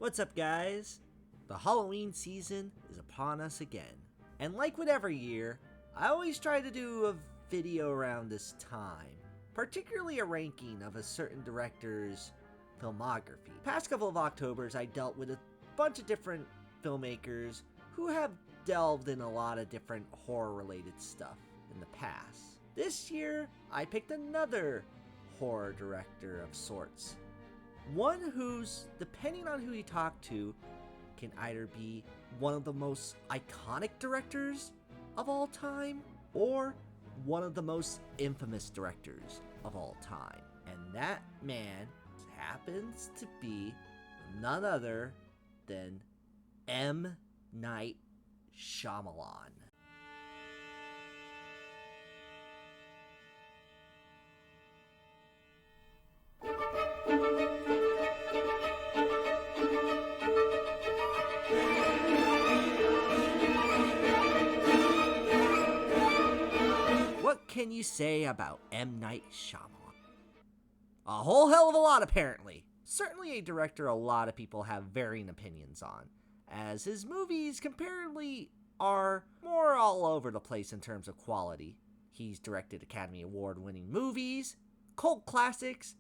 What's up, guys? The Halloween season is upon us again. And like with every year, I always try to do a video around this time, particularly a ranking of a certain director's filmography. Past couple of Octobers, I dealt with a bunch of different filmmakers who have delved in a lot of different horror-related stuff in the past. This year, I picked another horror director of sorts. One who's, depending on who you talk to, can either be one of the most iconic directors of all time, or one of the most infamous directors of all time. And that man happens to be none other than M Night Shyamalan. What can you say about M Night Shyamalan? A whole hell of a lot, apparently. Certainly a director a lot of people have varying opinions on, as his movies comparatively are more all over the place in terms of quality. He's directed Academy Award-winning movies, cult classics,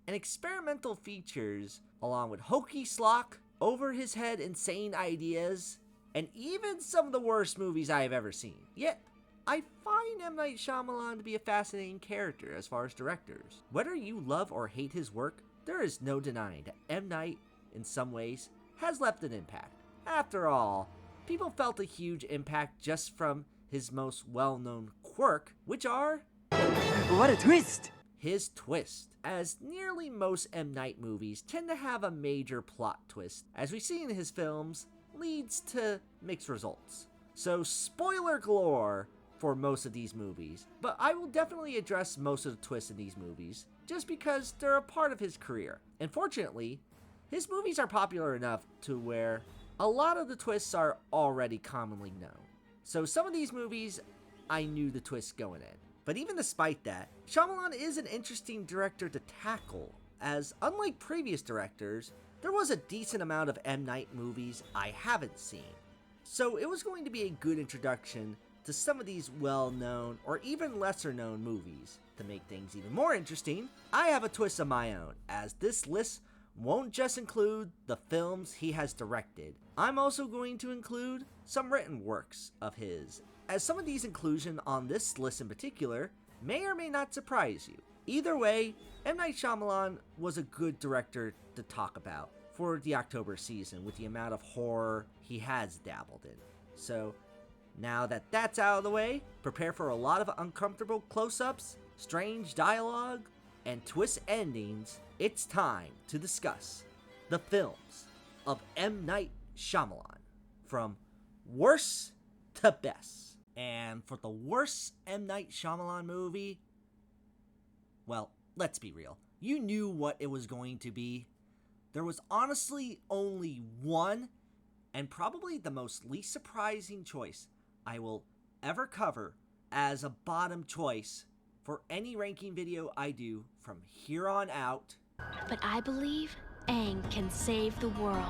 and experimental features, along with hokey slock, over-his-head insane ideas, and even some of the worst movies I have ever seen. Yet, I find M. Night Shyamalan to be a fascinating character as far as directors. Whether you love or hate his work, there is no denying that M. Night, in some ways, has left an impact. After all, people felt a huge impact just from his most well-known quirk, which are... What a twist! His twist, as nearly most M. Night movies tend to have a major plot twist, as we see in his films, leads to mixed results. So spoiler galore for most of these movies, but I will definitely address most of the twists in these movies, just because they're a part of his career. And fortunately, his movies are popular enough to where a lot of the twists are already commonly known. So some of these movies, I knew the twists going in. But even despite that, Shyamalan is an interesting director to tackle, as unlike previous directors, there was a decent amount of M. Night movies I haven't seen. So it was going to be a good introduction to some of these well-known or even lesser-known movies. To make things even more interesting, I have a twist of my own, as this list won't just include the films he has directed. I'm also going to include some written works of his, as some of these inclusion on this list in particular may or may not surprise you. Either way, M. Night Shyamalan was a good director to talk about for the October season with the amount of horror he has dabbled in. So, now that that's out of the way, prepare for a lot of uncomfortable close-ups, strange dialogue, and twist endings. It's time to discuss the films of M. Night Shyamalan, from worst to best. And for the worst M. Night Shyamalan movie, well, let's be real. You knew what it was going to be. There was honestly only one, and probably the most least surprising choice I will ever cover as a bottom choice for any ranking video I do from here on out. But I believe Aang can save the world.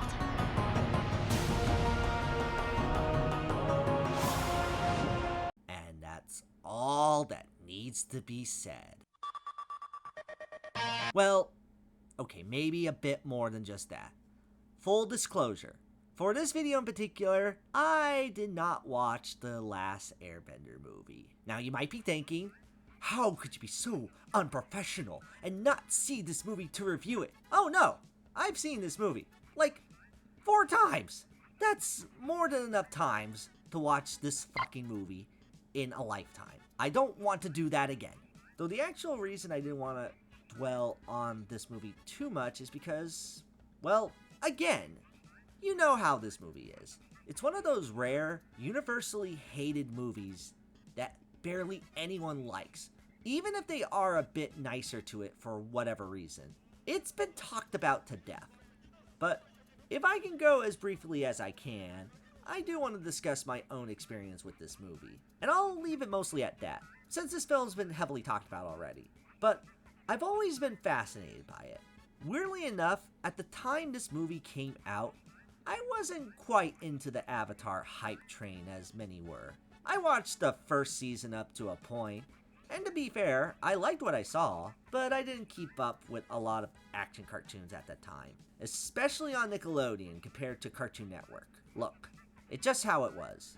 And that's all that needs to be said. Well, okay, maybe a bit more than just that. Full disclosure. For this video in particular, I did not watch the last Airbender movie. Now you might be thinking, how could you be so unprofessional and not see this movie to review it? Oh no, I've seen this movie, like 4 times. That's more than enough times to watch this fucking movie in a lifetime. I don't want to do that again. Though the actual reason I didn't want to dwell on this movie too much is because, well, again, you know how this movie is. It's one of those rare, universally hated movies that barely anyone likes, even if they are a bit nicer to it for whatever reason. It's been talked about to death. But if I can go as briefly as I can, I do want to discuss my own experience with this movie. And I'll leave it mostly at that, since this film's been heavily talked about already. But I've always been fascinated by it. Weirdly enough, at the time this movie came out, I wasn't quite into the Avatar hype train as many were. I watched the first season up to a point, and to be fair, I liked what I saw, but I didn't keep up with a lot of action cartoons at that time, especially on Nickelodeon compared to Cartoon Network. Look, it's just how it was.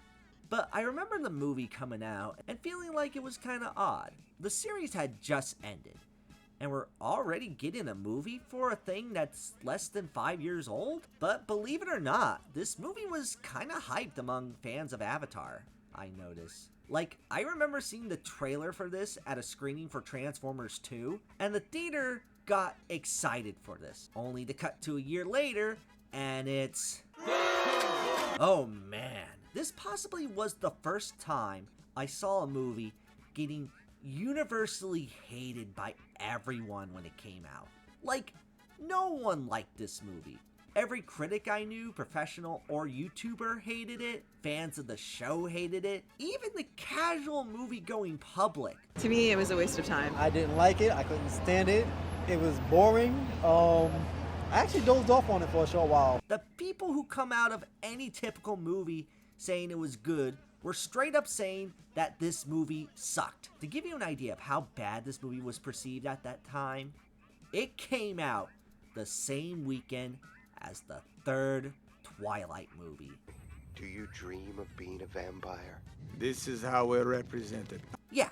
But I remember the movie coming out and feeling like it was kinda odd. The series had just ended, and we're already getting a movie for a thing that's less than 5 years old? But believe it or not, this movie was kinda hyped among fans of Avatar, I noticed. Like, I remember seeing the trailer for this at a screening for Transformers 2, and the theater got excited for this, only to cut to a year later, and it's... Oh man, this possibly was the first time I saw a movie getting universally hated by everyone when it came out. Like, no one liked this movie. Every critic I knew, professional or YouTuber, hated it. Fans of the show hated it. Even the casual movie-going public. To me, it was a waste of time. I didn't like it. I couldn't stand it. It was boring. I actually dozed off on it for a short while. The people who come out of any typical movie saying it was good were straight up saying that this movie sucked. To give you an idea of how bad this movie was perceived at that time, it came out the same weekend as the third Twilight movie. Do you dream of being a vampire? This is how we're represented. Yeah,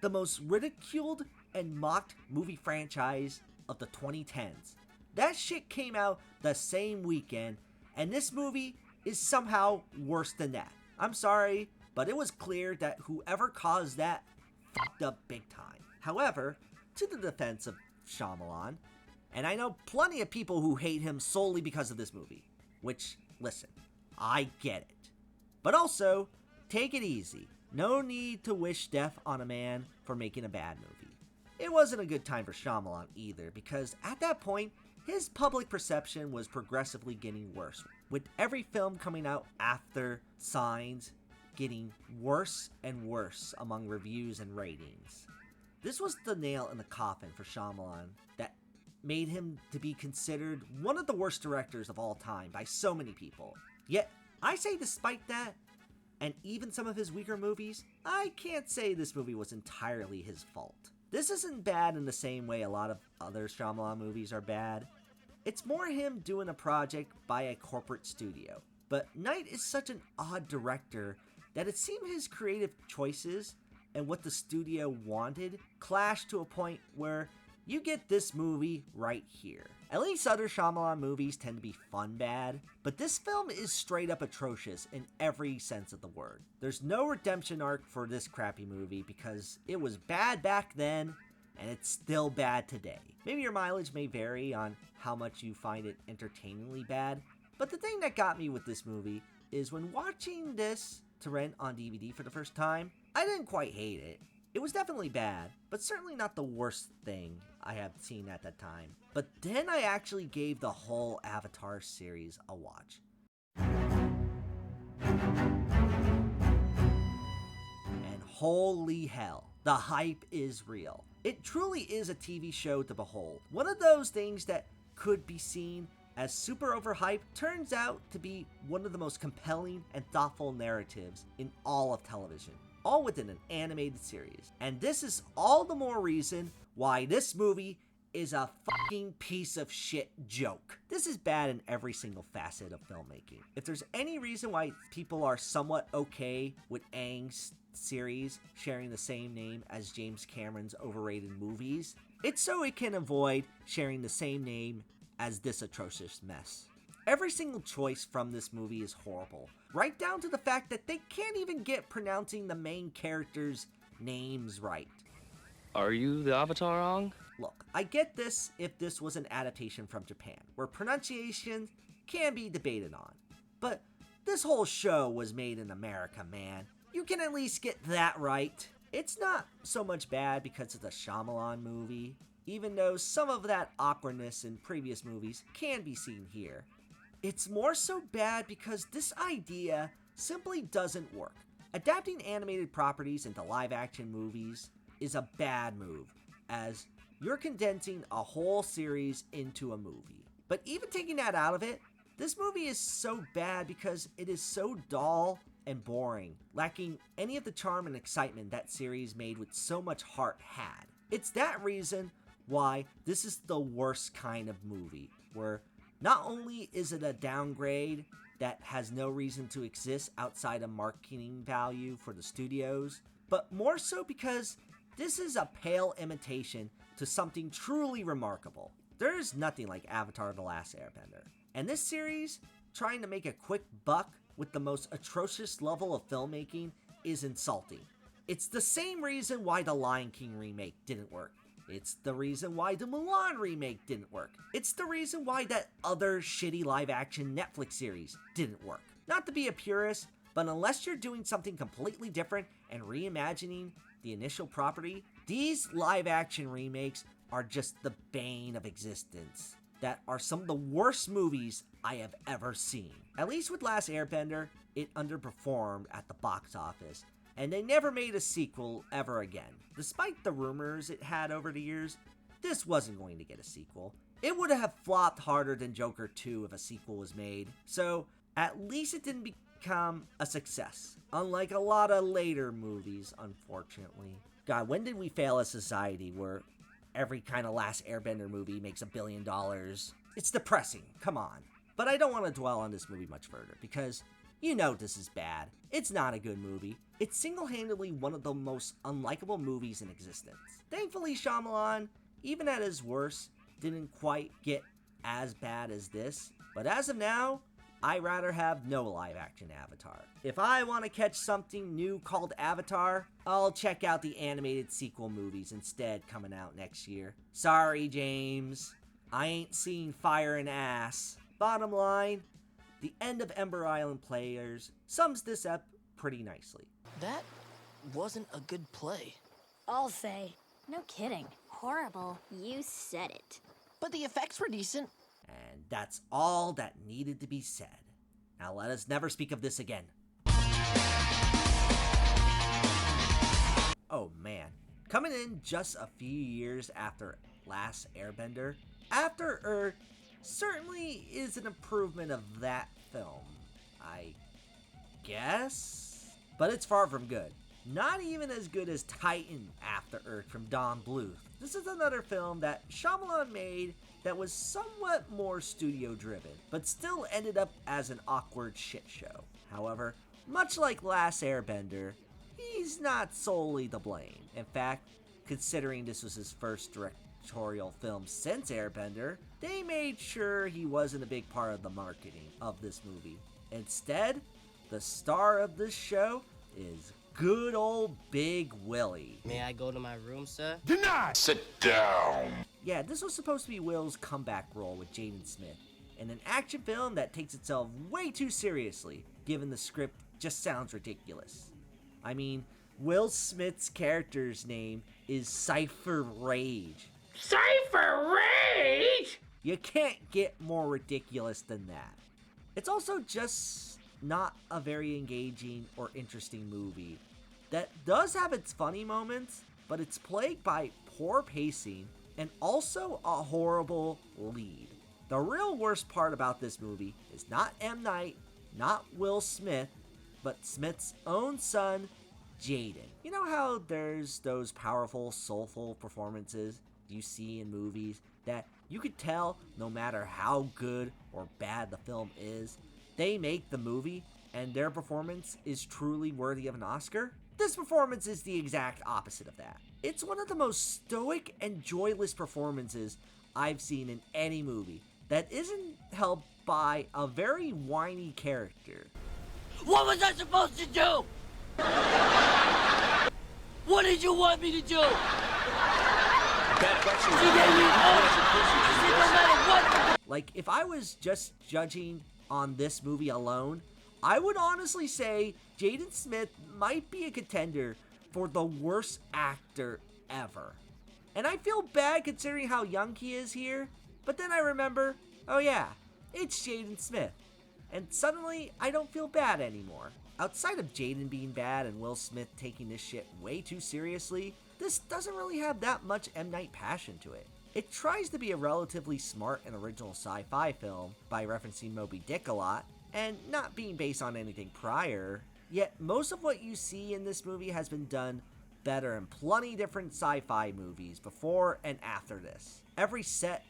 the most ridiculed and mocked movie franchise of the 2010s. That shit came out the same weekend, and this movie is somehow worse than that. I'm sorry, but it was clear that whoever caused that fucked up big time. However, to the defense of Shyamalan, and I know plenty of people who hate him solely because of this movie, which, listen, I get it. But also, take it easy. No need to wish death on a man for making a bad movie. It wasn't a good time for Shyamalan either, because at that point, his public perception was progressively getting worse, with every film coming out after Signs getting worse and worse among reviews and ratings. This was the nail in the coffin for Shyamalan that made him to be considered one of the worst directors of all time by so many people. Yet, I say despite that, and even some of his weaker movies, I can't say this movie was entirely his fault. This isn't bad in the same way a lot of other Shyamalan movies are bad. It's more him doing a project by a corporate studio. But Night is such an odd director that it seemed his creative choices and what the studio wanted clashed to a point where you get this movie right here. At least other Shyamalan movies tend to be fun bad, but this film is straight up atrocious in every sense of the word. There's no redemption arc for this crappy movie because it was bad back then, and it's still bad today. Maybe your mileage may vary on how much you find it entertainingly bad, but the thing that got me with this movie is when watching this to rent on DVD for the first time, I didn't quite hate it. It was definitely bad, but certainly not the worst thing I have seen at that time. But then I actually gave the whole Avatar series a watch. And holy hell, the hype is real. It truly is a TV show to behold. One of those things that could be seen as super overhyped turns out to be one of the most compelling and thoughtful narratives in all of television, all within an animated series. And this is all the more reason why this movie is a fucking piece of shit joke. This is bad in every single facet of filmmaking. If there's any reason why people are somewhat okay with Aang's series sharing the same name as James Cameron's overrated movies, it's so it can avoid sharing the same name as this atrocious mess. Every single choice from this movie is horrible, right down to the fact that they can't even get pronouncing the main characters' names right. Are you the Avatar, Aang? Look, I get this if this was an adaptation from Japan, where pronunciation can be debated on. But this whole show was made in America, man. You can at least get that right. It's not so much bad because it's a Shyamalan movie, even though some of that awkwardness in previous movies can be seen here. It's more so bad because this idea simply doesn't work. Adapting animated properties into live-action movies is a bad move, as you're condensing a whole series into a movie. But even taking that out of it, this movie is so bad because it is so dull and boring, lacking any of the charm and excitement that series made with so much heart had. It's that reason why this is the worst kind of movie, where not only is it a downgrade that has no reason to exist outside of marketing value for the studios, but more so because this is a pale imitation to something truly remarkable. There's nothing like Avatar: The Last Airbender. And this series, trying to make a quick buck with the most atrocious level of filmmaking, is insulting. It's the same reason why the Lion King remake didn't work. It's the reason why the Mulan remake didn't work. It's the reason why that other shitty live-action Netflix series didn't work. Not to be a purist, but unless you're doing something completely different and reimagining the initial property, these live-action remakes are just the bane of existence. That are some of the worst movies I have ever seen. At least with Last Airbender, it underperformed at the box office, and they never made a sequel ever again. Despite the rumors it had over the years, this wasn't going to get a sequel. It would have flopped harder than Joker 2 if a sequel was made, so at least it didn't become a success, unlike a lot of later movies, unfortunately. God, when did we fail as society where every kind of Last Airbender movie makes $1 billion? It's depressing, come on. But I don't want to dwell on this movie much further, because you know this is bad. It's not a good movie. It's single-handedly one of the most unlikable movies in existence. Thankfully, Shyamalan, even at his worst, didn't quite get as bad as this. But as of now, I'd rather have no live-action Avatar. If I want to catch something new called Avatar, I'll check out the animated sequel movies instead coming out next year. Sorry, James. I ain't seen Fire and Ass. Bottom line, the end of Ember Island Players sums this up pretty nicely. That wasn't a good play. I'll say. No kidding. Horrible. You said it. But the effects were decent. And that's all that needed to be said. Now let us never speak of this again. Oh man. Coming in just a few years after Last Airbender, After Earth certainly is an improvement of that film, I guess? But it's far from good. Not even as good as Titan After Earth from Don Bluth. This is another film that Shyamalan made that was somewhat more studio driven, but still ended up as an awkward shit show. However, much like Last Airbender, he's not solely to blame. In fact, considering this was his first directorial film since Airbender, they made sure he wasn't a big part of the marketing of this movie. Instead, the star of this show is good old Big Willie. May I go to my room, sir? Denied! Sit down! Yeah, this was supposed to be Will's comeback role with Jaden Smith, in an action film that takes itself way too seriously, given the script just sounds ridiculous. I mean, Will Smith's character's name is Cypher Rage. Cypher Rage! You can't get more ridiculous than that. It's also just not a very engaging or interesting movie that does have its funny moments, but it's plagued by poor pacing and also a horrible lead. The real worst part about this movie is not M. Night, not Will Smith, but Smith's own son, Jaden. You know how there's those powerful, soulful performances you see in movies that you could tell no matter how good or bad the film is, they make the movie and their performance is truly worthy of an Oscar? This performance is the exact opposite of that. It's one of the most stoic and joyless performances I've seen in any movie that isn't helped by a very whiny character. What was I supposed to do? What did you want me to do? Bad question. She gave me orders. She said no matter what. Like, if I was just judging on this movie alone, I would honestly say Jaden Smith might be a contender for the worst actor ever. And I feel bad considering how young he is here, but then I remember, oh yeah, it's Jaden Smith. And suddenly, I don't feel bad anymore. Outside of Jaden being bad and Will Smith taking this shit way too seriously, this doesn't really have that much M. Night passion to it. It tries to be a relatively smart and original sci-fi film by referencing Moby Dick a lot, and not being based on anything prior, yet most of what you see in this movie has been done better in plenty different sci-fi movies before and after this. Every set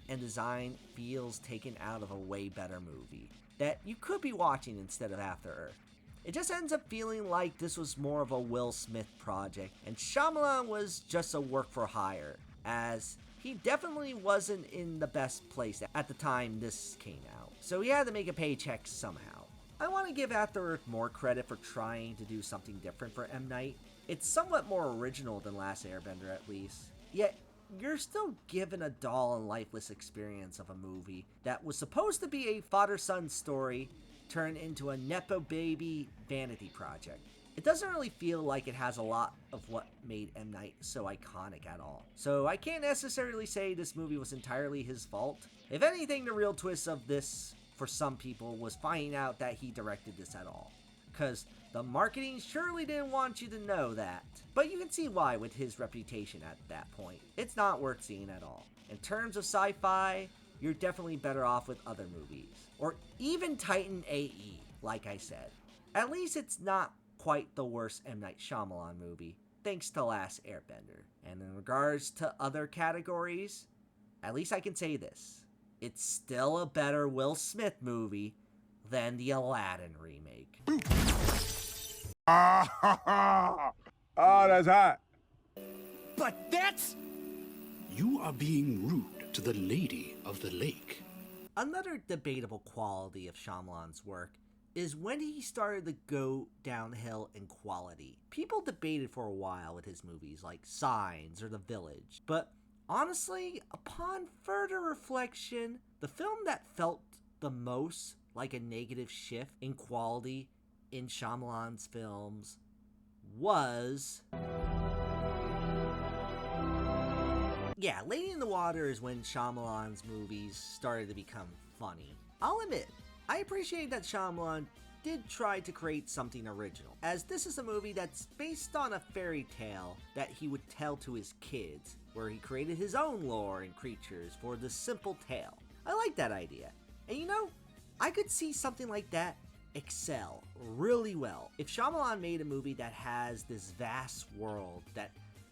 and design feels taken out of a way better movie that you could be watching instead of After Earth. It just ends up feeling like this was more of a Will Smith project, and Shyamalan was just a work for hire, as he definitely wasn't in the best place at the time this came out, so he had to make a paycheck somehow. I want to give After Earth more credit for trying to do something different for M. Night. It's somewhat more original than Last Airbender at least, yet you're still given a dull and lifeless experience of a movie that was supposed to be a father-son story turned into a Nepo baby vanity project. It doesn't really feel like it has a lot of what made M. Night so iconic at all. So I can't necessarily say this movie was entirely his fault. If anything, the real twist of this for some people was finding out that he directed this at all, because the marketing surely didn't want you to know that. But you can see why with his reputation at that point. It's not worth seeing at all. In terms of sci-fi, you're definitely better off with other movies, or even Titan AE, like I said. At least it's not quite the worst M. Night Shyamalan movie, thanks to Last Airbender. And in regards to other categories, at least I can say this: it's still a better Will Smith movie than the Aladdin remake. Oh, that's hot. But that's... You are being rude to the Lady of the Lake. Another debatable quality of Shyamalan's work is when he started to go downhill in quality. People debated for a while with his movies like Signs or The Village, but honestly, upon further reflection, the film that felt the most like a negative shift in quality in Shyamalan's films was... yeah, Lady in the Water is when Shyamalan's movies started to become funny. I'll admit, I appreciate that Shyamalan did try to create something original, as this is a movie that's based on a fairy tale that he would tell to his kids, where he created his own lore and creatures for the simple tale. I like that idea, and you know, I could see something like that excel really well if Shyamalan made a movie that has this vast world that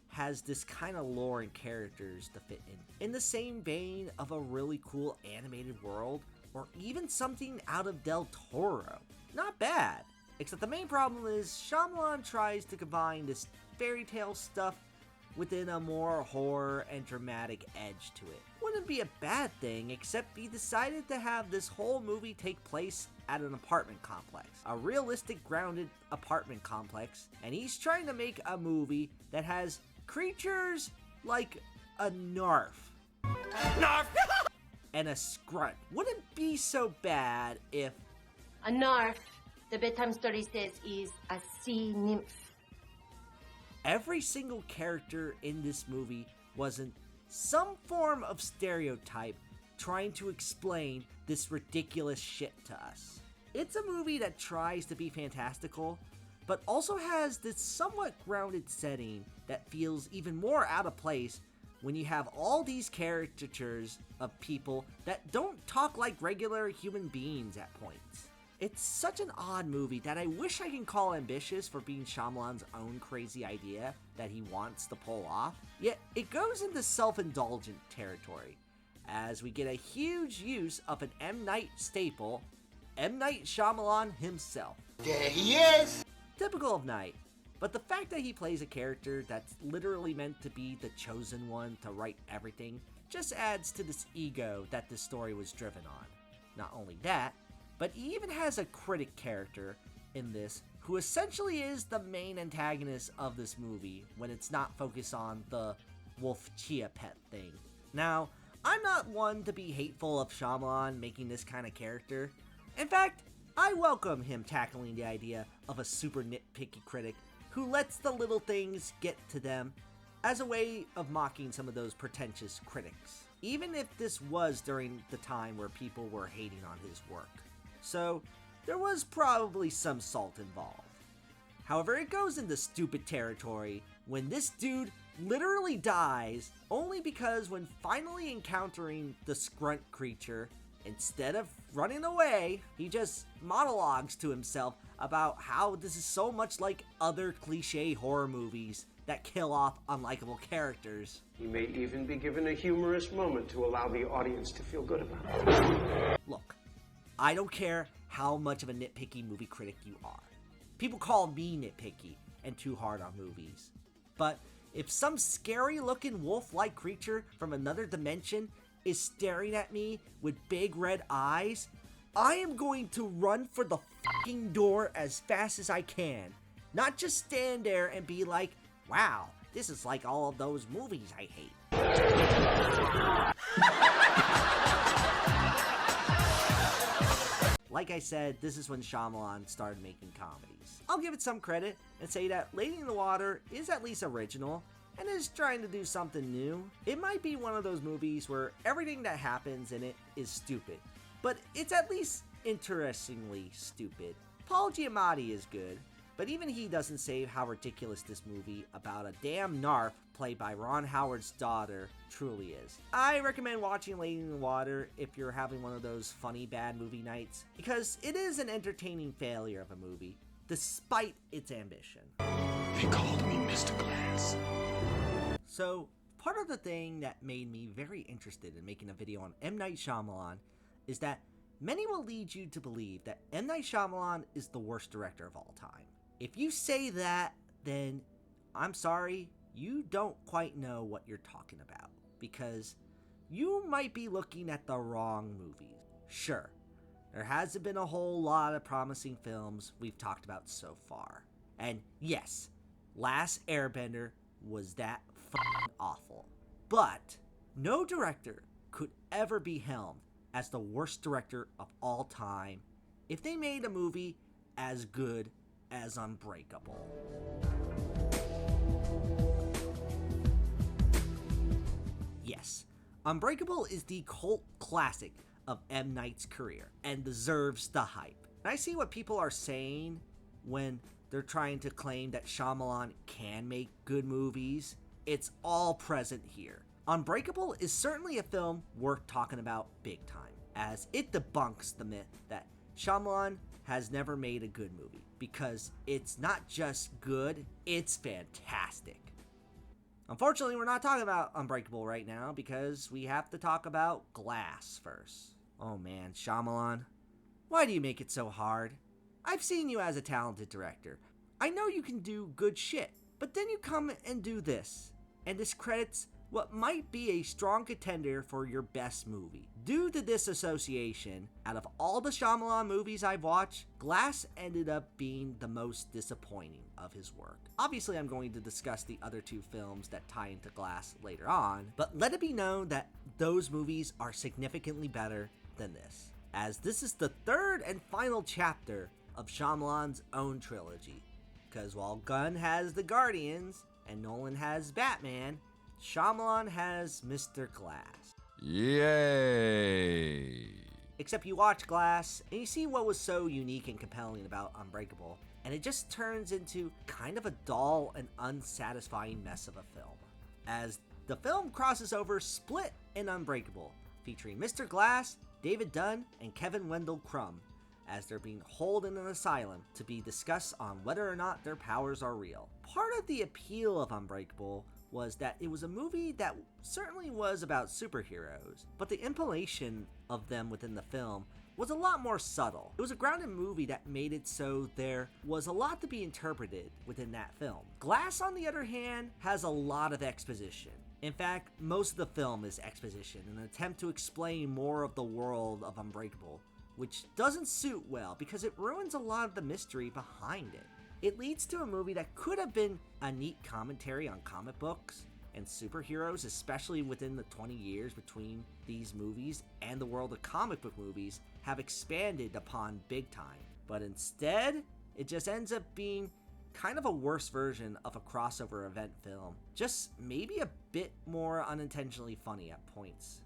has this kind of lore and characters to fit in the same vein of a really cool animated world, or even something out of Del Toro. Not bad, except the main problem is Shyamalan tries to combine this fairy tale stuff within a more horror and dramatic edge to it. Wouldn't be a bad thing, except he decided to have this whole movie take place at an apartment complex, a realistic grounded apartment complex, and he's trying to make a movie that has creatures like a narf. Narf! And a scrunt. Wouldn't be so bad if... A narf, the bedtime story says, is a sea nymph. Every single character in this movie wasn't some form of stereotype trying to explain this ridiculous shit to us. It's a movie that tries to be fantastical, but also has this somewhat grounded setting that feels even more out of place when you have all these caricatures of people that don't talk like regular human beings at points. It's such an odd movie that I wish I can call ambitious for being Shyamalan's own crazy idea that he wants to pull off, yet it goes into self-indulgent territory, as we get a huge use of an M. Night staple, M. Night Shyamalan himself. There he is! Typical of Night, but the fact that he plays a character that's literally meant to be the chosen one to write everything just adds to this ego that this story was driven on. Not only that, but he even has a critic character in this who essentially is the main antagonist of this movie when it's not focused on the wolf chia pet thing. Now, I'm not one to be hateful of Shyamalan making this kind of character. In fact, I welcome him tackling the idea of a super nitpicky critic who lets the little things get to them as a way of mocking some of those pretentious critics, even if this was during the time where people were hating on his work. So, there was probably some salt involved. However, it goes into stupid territory when this dude literally dies only because when finally encountering the Skrunt creature, instead of running away, he just monologues to himself about how this is so much like other cliche horror movies that kill off unlikable characters. He may even be given a humorous moment to allow the audience to feel good about it. Look, I don't care how much of a nitpicky movie critic you are. People call me nitpicky and too hard on movies. But if some scary looking wolf-like creature from another dimension is staring at me with big red eyes, I am going to run for the fucking door as fast as I can. Not just stand there and be like, wow, this is like all of those movies I hate. Like I said, this is when Shyamalan started making comedies. I'll give it some credit and say that Lady in the Water is at least original and is trying to do something new. It might be one of those movies where everything that happens in it is stupid, but it's at least interestingly stupid. Paul Giamatti is good, but even he doesn't save how ridiculous this movie about a damn narf played by Ron Howard's daughter truly is. I recommend watching Lady in the Water if you're having one of those funny bad movie nights, because it is an entertaining failure of a movie, despite its ambition. They called me Mr. Glass. So, part of the thing that made me very interested in making a video on M Night Shyamalan is that many will lead you to believe that M Night Shyamalan is the worst director of all time. If you say that, then I'm sorry, you don't quite know what you're talking about, because you might be looking at the wrong movies. Sure, there hasn't been a whole lot of promising films we've talked about so far. And yes, Last Airbender was that fucking awful. But no director could ever be helmed as the worst director of all time if they made a movie as good as Unbreakable. Yes, Unbreakable is the cult classic of M. Night's career and deserves the hype. And I see what people are saying when they're trying to claim that Shyamalan can make good movies. It's all present here. Unbreakable is certainly a film worth talking about big time, as it debunks the myth that Shyamalan has never made a good movie, because it's not just good, it's fantastic. Unfortunately, we're not talking about Unbreakable right now because we have to talk about Glass first. Oh man, Shyamalan, why do you make it so hard? I've seen you as a talented director. I know you can do good shit, but then you come and do this, and discredits what might be a strong contender for your best movie. Due to this association, out of all the Shyamalan movies I've watched, Glass ended up being the most disappointing of his work. Obviously, I'm going to discuss the other two films that tie into Glass later on, but let it be known that those movies are significantly better than this, as this is the third and final chapter of Shyamalan's own trilogy. Because while Gunn has The Guardians and Nolan has Batman, Shyamalan has Mr. Glass. Yay! Except you watch Glass and you see what was so unique and compelling about Unbreakable, and it just turns into kind of a dull and unsatisfying mess of a film. As the film crosses over Split and Unbreakable, featuring Mr. Glass, David Dunn, and Kevin Wendell Crumb, as they're being holed in an asylum to be discussed on whether or not their powers are real. Part of the appeal of Unbreakable was that it was a movie that certainly was about superheroes, but the implementation of them within the film was a lot more subtle. It was a grounded movie that made it so there was a lot to be interpreted within that film. Glass, on the other hand, has a lot of exposition. In fact, most of the film is exposition, an attempt to explain more of the world of Unbreakable, which doesn't suit well because it ruins a lot of the mystery behind it. It leads to a movie that could have been a neat commentary on comic books and superheroes, especially within the 20 years between these movies and the world of comic book movies have expanded upon big time. But instead, it just ends up being kind of a worse version of a crossover event film, just maybe a bit more unintentionally funny at points.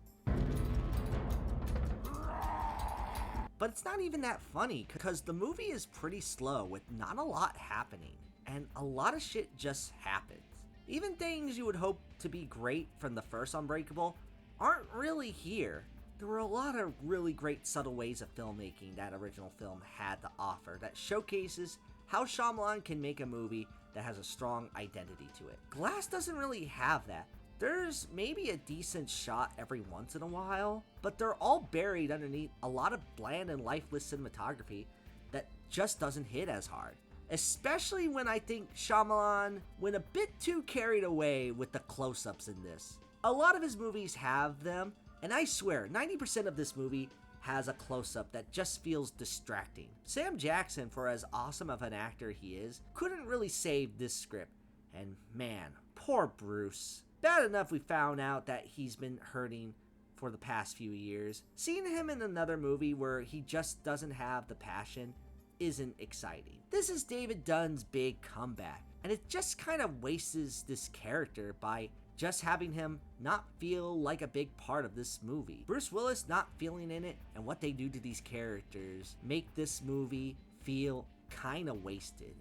But it's not even that funny, because the movie is pretty slow with not a lot happening, and a lot of shit just happens. Even things you would hope to be great from the first Unbreakable aren't really here. There were a lot of really great subtle ways of filmmaking that original film had to offer that showcases how Shyamalan can make a movie that has a strong identity to it. Glass doesn't really have that. There's maybe a decent shot every once in a while, but they're all buried underneath a lot of bland and lifeless cinematography that just doesn't hit as hard. Especially when I think Shyamalan went a bit too carried away with the close-ups in this. A lot of his movies have them, and I swear, 90% of this movie has a close-up that just feels distracting. Sam Jackson, for as awesome of an actor he is, couldn't really save this script. And man, poor Bruce. Bad enough we found out that he's been hurting for the past few years. Seeing him in another movie where he just doesn't have the passion isn't exciting. This is David Dunn's big comeback, and it just kind of wastes this character by just having him not feel like a big part of this movie. Bruce Willis not feeling in it, and what they do to these characters make this movie feel kind of wasted.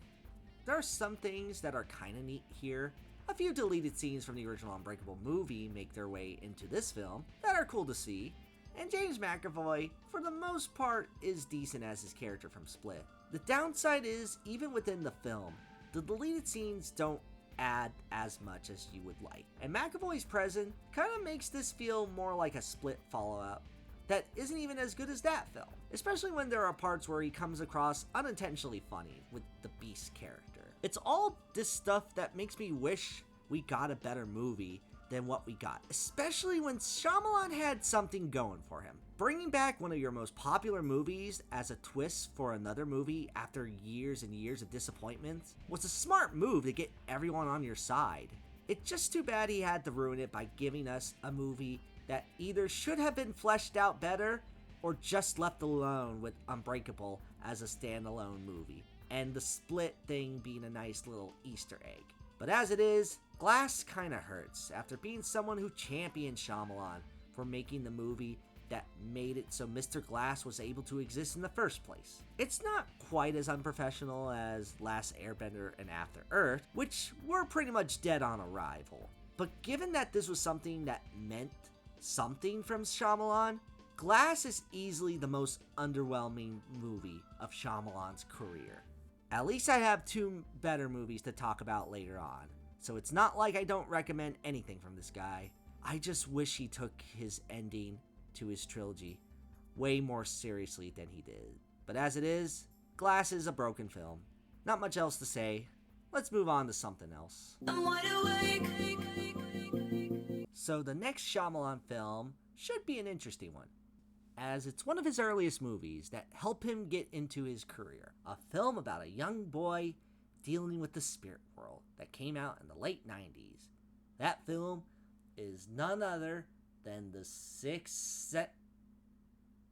There are some things that are kind of neat here. A few deleted scenes from the original Unbreakable movie make their way into this film that are cool to see, and James McAvoy, for the most part, is decent as his character from Split. The downside is, even within the film, the deleted scenes don't add as much as you would like, and McAvoy's presence kind of makes this feel more like a Split follow-up that isn't even as good as that film, especially when there are parts where he comes across unintentionally funny with the Beast character. It's all this stuff that makes me wish we got a better movie than what we got, especially when Shyamalan had something going for him. Bringing back one of your most popular movies as a twist for another movie after years and years of disappointments was a smart move to get everyone on your side. It's just too bad he had to ruin it by giving us a movie that either should have been fleshed out better or just left alone with Unbreakable as a standalone movie, and the Split thing being a nice little Easter egg. But as it is, Glass kinda hurts after being someone who championed Shyamalan for making the movie that made it so Mr. Glass was able to exist in the first place. It's not quite as unprofessional as Last Airbender and After Earth, which were pretty much dead on arrival. But given that this was something that meant something from Shyamalan, Glass is easily the most underwhelming movie of Shyamalan's career. At least I have two better movies to talk about later on, so it's not like I don't recommend anything from this guy. I just wish he took his ending to his trilogy way more seriously than he did. But as it is, Glass is a broken film. Not much else to say. Let's move on to something else. I'm wide awake. So the next Shyamalan film should be an interesting one, as it's one of his earliest movies that helped him get into his career. A film about a young boy dealing with the spirit world that came out in the late 90s. That film is none other than The Sixth Sense.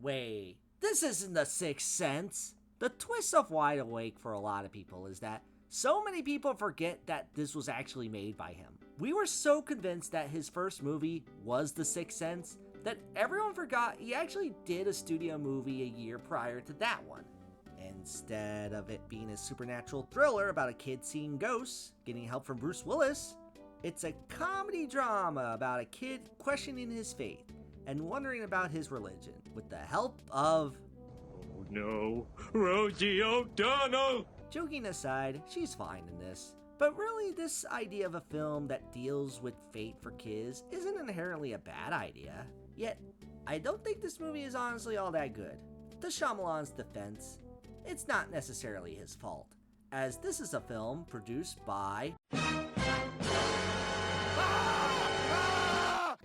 Wait, this isn't The Sixth Sense. The twist of Wide Awake for a lot of people is that so many people forget that this was actually made by him. We were so convinced that his first movie was The Sixth Sense that everyone forgot he actually did a studio movie a year prior to that one. Instead of it being a supernatural thriller about a kid seeing ghosts, getting help from Bruce Willis, it's a comedy drama about a kid questioning his faith and wondering about his religion with the help of... Oh no, Rosie O'Donnell! Joking aside, she's fine in this. But really, this idea of a film that deals with fate for kids isn't inherently a bad idea. Yet, I don't think this movie is honestly all that good. To Shyamalan's defense, it's not necessarily his fault, as this is a film produced by...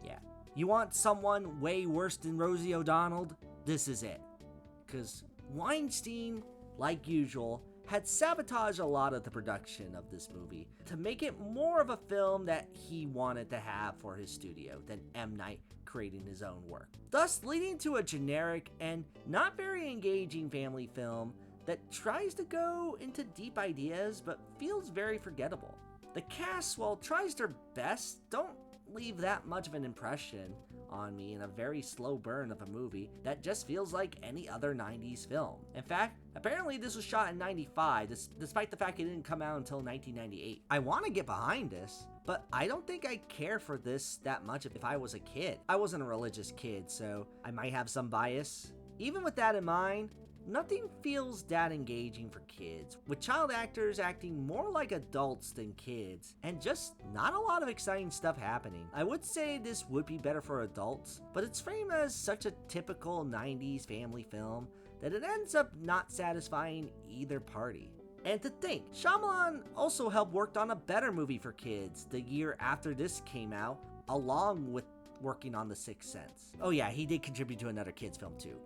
Yeah, you want someone way worse than Rosie O'Donnell? This is it. Because Weinstein, like usual, had sabotaged a lot of the production of this movie to make it more of a film that he wanted to have for his studio than M. Night creating his own work, thus leading to a generic and not very engaging family film that tries to go into deep ideas but feels very forgettable. The cast, while tries their best, don't leave that much of an impression on me in a very slow burn of a movie that just feels like any other 90s film. In fact, apparently this was shot in 95, despite the fact it didn't come out until 1998. I want to get behind this, but I don't think I care for this that much if I was a kid. I wasn't a religious kid, so I might have some bias. Even with that in mind, nothing feels that engaging for kids, with child actors acting more like adults than kids, and just not a lot of exciting stuff happening. I would say this would be better for adults, but it's framed as such a typical 90s family film that it ends up not satisfying either party. And to think, Shyamalan also helped work on a better movie for kids the year after this came out, along with working on The Sixth Sense. Oh yeah, he did contribute to another kids film too.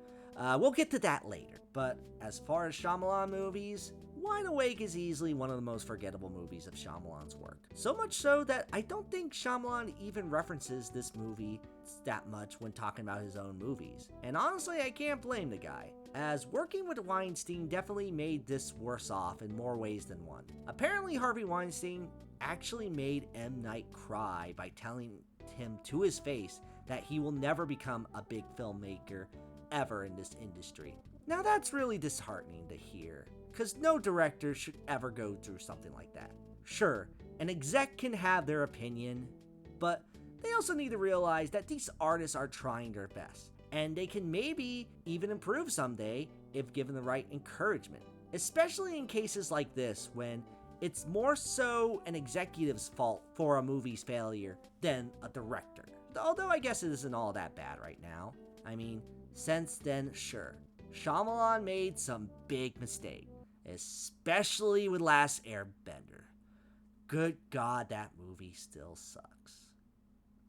We'll get to that later, but as far as Shyamalan movies, Wide Awake is easily one of the most forgettable movies of Shyamalan's work. So much so that I don't think Shyamalan even references this movie that much when talking about his own movies. And honestly, I can't blame the guy, as working with Weinstein definitely made this worse off in more ways than one. Apparently, Harvey Weinstein actually made M. Night cry by telling him to his face that he will never become a big filmmaker ever in this industry. Now that's really disheartening to hear, because no director should ever go through something like that. Sure, an exec can have their opinion, but they also need to realize that these artists are trying their best, and they can maybe even improve someday if given the right encouragement, especially in cases like this when it's more so an executive's fault for a movie's failure than a director. Although I guess it isn't all that bad right now. I mean, since then, sure, Shyamalan made some big mistakes, especially with Last Airbender. Good God, that movie still sucks.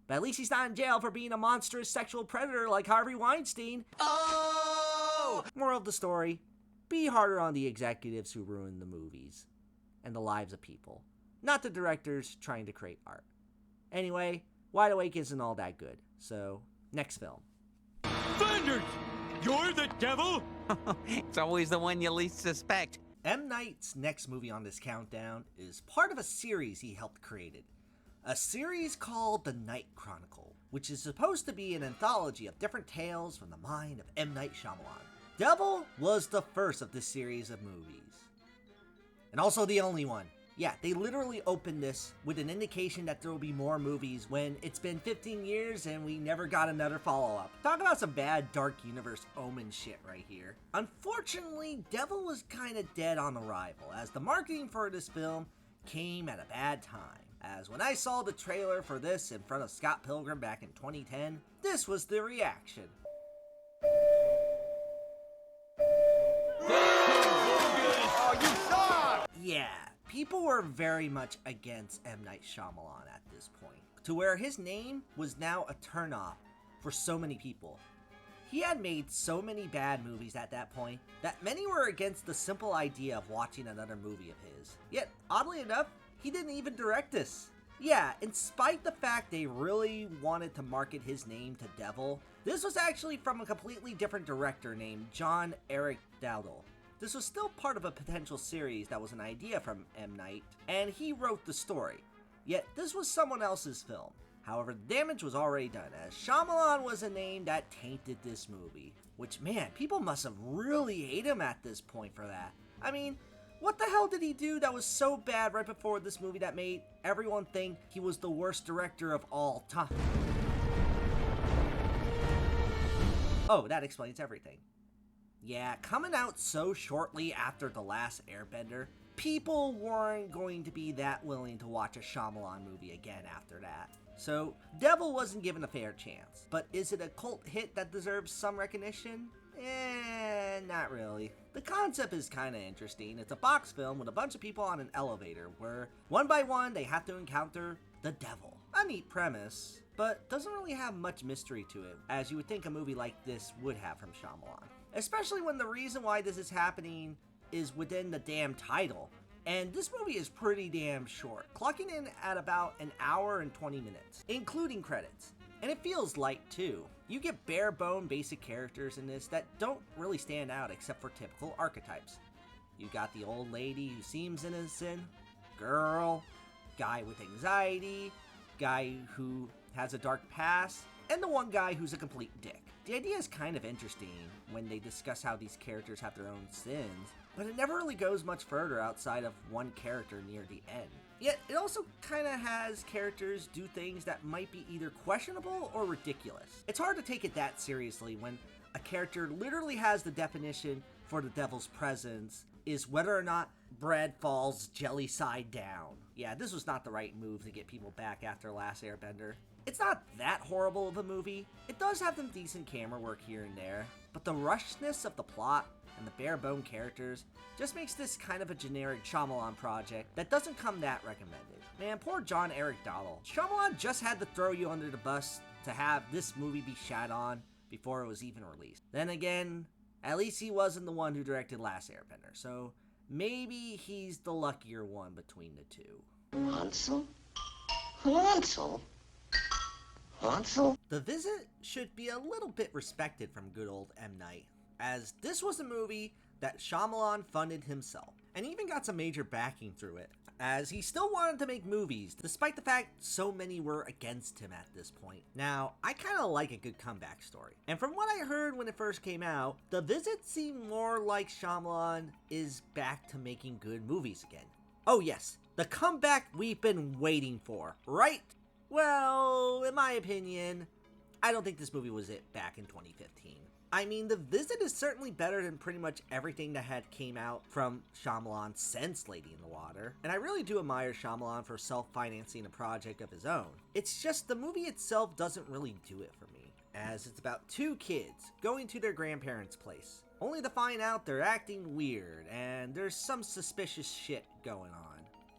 But at least he's not in jail for being a monstrous sexual predator like Harvey Weinstein. Oh! Moral of the story, be harder on the executives who ruin the movies and the lives of people, not the directors trying to create art. Anyway, Wide Awake isn't all that good, so next film. Thunders! You're the devil? It's always the one you least suspect. M. Night's next movie on this countdown is part of a series he helped create. A series called The Night Chronicle, which is supposed to be an anthology of different tales from the mind of M. Night Shyamalan. Devil was the first of this series of movies. And also the only one. Yeah, they literally opened this with an indication that there will be more movies when it's been 15 years and we never got another follow-up. Talk about some bad Dark Universe Omen shit right here. Unfortunately, Devil was kinda dead on arrival, as the marketing for this film came at a bad time. As when I saw the trailer for this in front of Scott Pilgrim back in 2010, this was the reaction. Oh, you suck! Yeah. People were very much against M. Night Shyamalan at this point, to where his name was now a turnoff for so many people. He had made so many bad movies at that point that many were against the simple idea of watching another movie of his. Yet, oddly enough, he didn't even direct this. Yeah, in spite the fact they really wanted to market his name to Devil, this was actually from a completely different director named John Eric Dowdle. This was still part of a potential series that was an idea from M. Night, and he wrote the story. Yet this was someone else's film. However, the damage was already done, as Shyamalan was a name that tainted this movie. Which, man, people must have really hated him at this point for that. I mean, what the hell did he do that was so bad right before this movie that made everyone think he was the worst director of all time? Oh, that explains everything. Yeah, coming out so shortly after The Last Airbender, people weren't going to be that willing to watch a Shyamalan movie again after that. So, Devil wasn't given a fair chance. But is it a cult hit that deserves some recognition? Not really. The concept is kinda interesting. It's a box film with a bunch of people on an elevator where, one by one, they have to encounter the devil. A neat premise, but doesn't really have much mystery to it, as you would think a movie like this would have from Shyamalan. Especially when the reason why this is happening is within the damn title. And this movie is pretty damn short, clocking in at about an hour and 20 minutes, including credits. And it feels light too. You get bare bone basic characters in this that don't really stand out except for typical archetypes. You got the old lady who seems innocent, girl, guy with anxiety, guy who has a dark past, and the one guy who's a complete dick. The idea is kind of interesting when they discuss how these characters have their own sins, but it never really goes much further outside of one character near the end. Yet, it also kind of has characters do things that might be either questionable or ridiculous. It's hard to take it that seriously when a character literally has the definition for the devil's presence is whether or not bread falls jelly side down. Yeah, this was not the right move to get people back after Last Airbender. It's not that horrible of a movie. It does have some decent camera work here and there, but the rushness of the plot and the bare-bone characters just makes this kind of a generic Shyamalan project that doesn't come that recommended. Man, poor John Eric Dowdle. Shyamalan just had to throw you under the bus to have this movie be shat on before it was even released. Then again, at least he wasn't the one who directed Last Airbender, so maybe he's the luckier one between the two. Hansel? Hansel? Hansel? The Visit should be a little bit respected from good old M. Night, as this was a movie that Shyamalan funded himself, and even got some major backing through it, as he still wanted to make movies, despite the fact so many were against him at this point. Now, I kinda like a good comeback story, and from what I heard when it first came out, The Visit seemed more like Shyamalan is back to making good movies again. Oh yes, the comeback we've been waiting for, right? Well, in my opinion, I don't think this movie was it back in 2015. I mean, The Visit is certainly better than pretty much everything that had came out from Shyamalan since Lady in the Water, and I really do admire Shyamalan for self-financing a project of his own. It's just the movie itself doesn't really do it for me, as it's about two kids going to their grandparents' place, only to find out they're acting weird and there's some suspicious shit going on.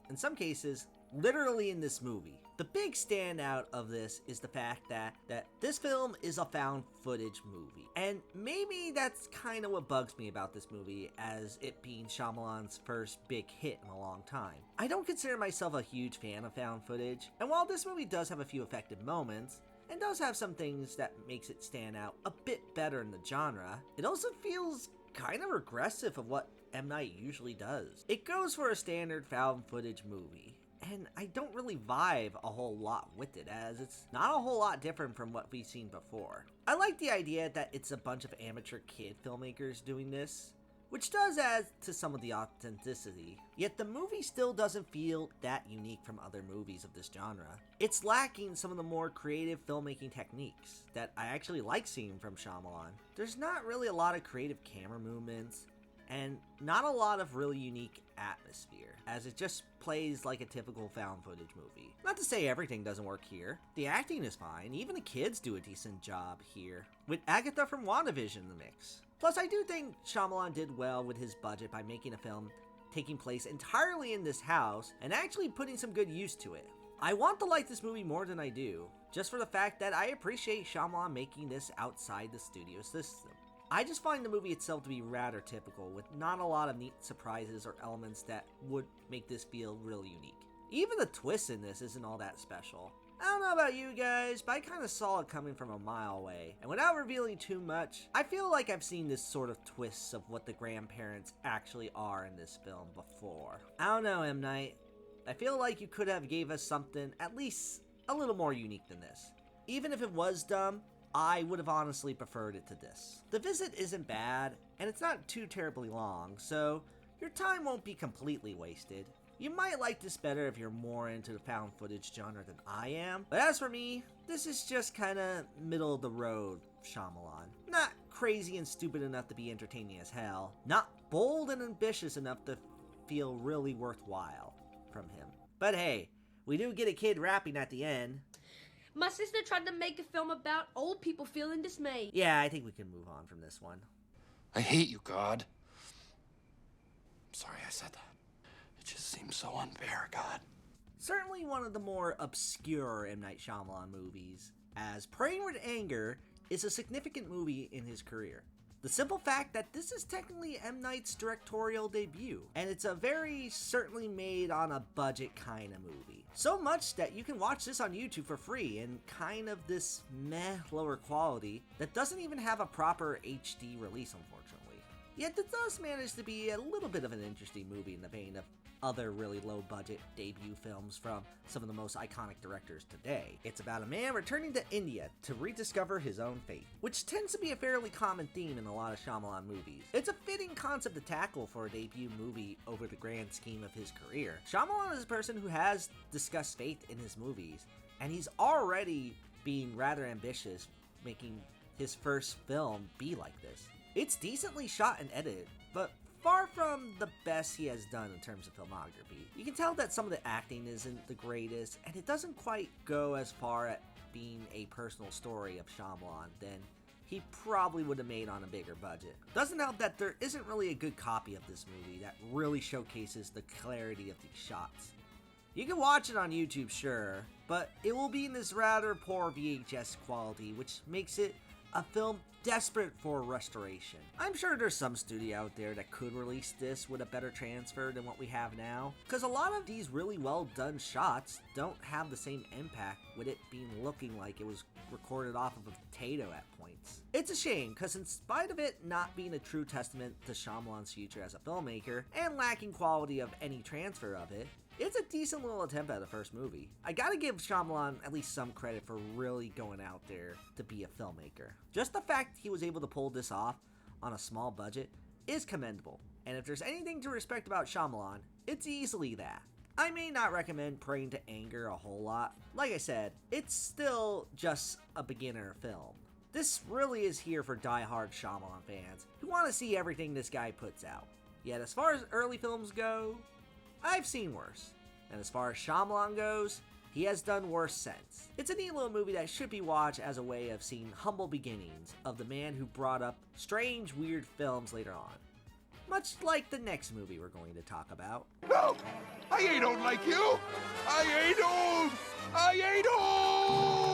In some cases, literally in this movie. The big standout of this is the fact that this film is a found footage movie. And maybe that's kind of what bugs me about this movie, as it being Shyamalan's first big hit in a long time. I don't consider myself a huge fan of found footage, and while this movie does have a few effective moments, and does have some things that makes it stand out a bit better in the genre, it also feels kind of regressive of what M. Night usually does. It goes for a standard found footage movie, and I don't really vibe a whole lot with it, as it's not a whole lot different from what we've seen before. I like the idea that it's a bunch of amateur kid filmmakers doing this, which does add to some of the authenticity, yet the movie still doesn't feel that unique from other movies of this genre. It's lacking some of the more creative filmmaking techniques that I actually like seeing from Shyamalan. There's not really a lot of creative camera movements, and not a lot of really unique atmosphere, as it just plays like a typical found footage movie. Not to say everything doesn't work here. The acting is fine, even the kids do a decent job here, with Agatha from WandaVision in the mix. Plus, I do think Shyamalan did well with his budget by making a film taking place entirely in this house, and actually putting some good use to it. I want to like this movie more than I do, just for the fact that I appreciate Shyamalan making this outside the studio system. I just find the movie itself to be rather typical, with not a lot of neat surprises or elements that would make this feel really unique. Even the twist in this isn't all that special. I don't know about you guys, but I kind of saw it coming from a mile away, and without revealing too much, I feel like I've seen this sort of twists of what the grandparents actually are in this film before. I don't know, M. Night. I feel like you could have gave us something at least a little more unique than this. Even if it was dumb, I would have honestly preferred it to this. The Visit isn't bad, and it's not too terribly long, so your time won't be completely wasted. You might like this better if you're more into the found footage genre than I am, but as for me, this is just kinda middle of the road Shyamalan. Not crazy and stupid enough to be entertaining as hell, not bold and ambitious enough to feel really worthwhile from him. But hey, we do get a kid rapping at the end. My sister tried to make a film about old people feeling dismayed. Yeah, I think we can move on from this one. I hate you, God. I'm sorry I said that. It just seems so unfair, God. Certainly one of the more obscure M. Night Shyamalan movies, as Praying with Anger is a significant movie in his career. The simple fact that this is technically M. Night's directorial debut, and it's a very certainly made on a budget kind of movie. So much that you can watch this on YouTube for free in kind of this meh lower quality that doesn't even have a proper HD release, unfortunately. Yet it does manage to be a little bit of an interesting movie in the vein of other really low-budget debut films from some of the most iconic directors today. It's about a man returning to India to rediscover his own faith, which tends to be a fairly common theme in a lot of Shyamalan movies. It's a fitting concept to tackle for a debut movie over the grand scheme of his career. Shyamalan is a person who has discussed faith in his movies, and he's already being rather ambitious, making his first film be like this. It's decently shot and edited, but far from the best he has done in terms of filmography. You can tell that some of the acting isn't the greatest, and it doesn't quite go as far at being a personal story of Shyamalan than he probably would have made on a bigger budget. Doesn't help that there isn't really a good copy of this movie that really showcases the clarity of these shots. You can watch it on YouTube, sure, but it will be in this rather poor VHS quality, which makes it a film desperate for restoration. I'm sure there's some studio out there that could release this with a better transfer than what we have now, because a lot of these really well done shots don't have the same impact with it being looking like it was recorded off of a potato at points. It's a shame, because in spite of it not being a true testament to Shyamalan's future as a filmmaker, and lacking quality of any transfer of it, it's a decent little attempt at a first movie. I gotta give Shyamalan at least some credit for really going out there to be a filmmaker. Just the fact he was able to pull this off on a small budget is commendable, and if there's anything to respect about Shyamalan, it's easily that. I may not recommend Praying to Anger a whole lot. Like I said, it's still just a beginner film. This really is here for die-hard Shyamalan fans who want to see everything this guy puts out. Yet as far as early films go, I've seen worse. And as far as Shyamalan goes, he has done worse since. It's a neat little movie that should be watched as a way of seeing humble beginnings of the man who brought up strange, weird films later on. Much like the next movie we're going to talk about. No! I ain't old like you! I ain't old! I ain't old!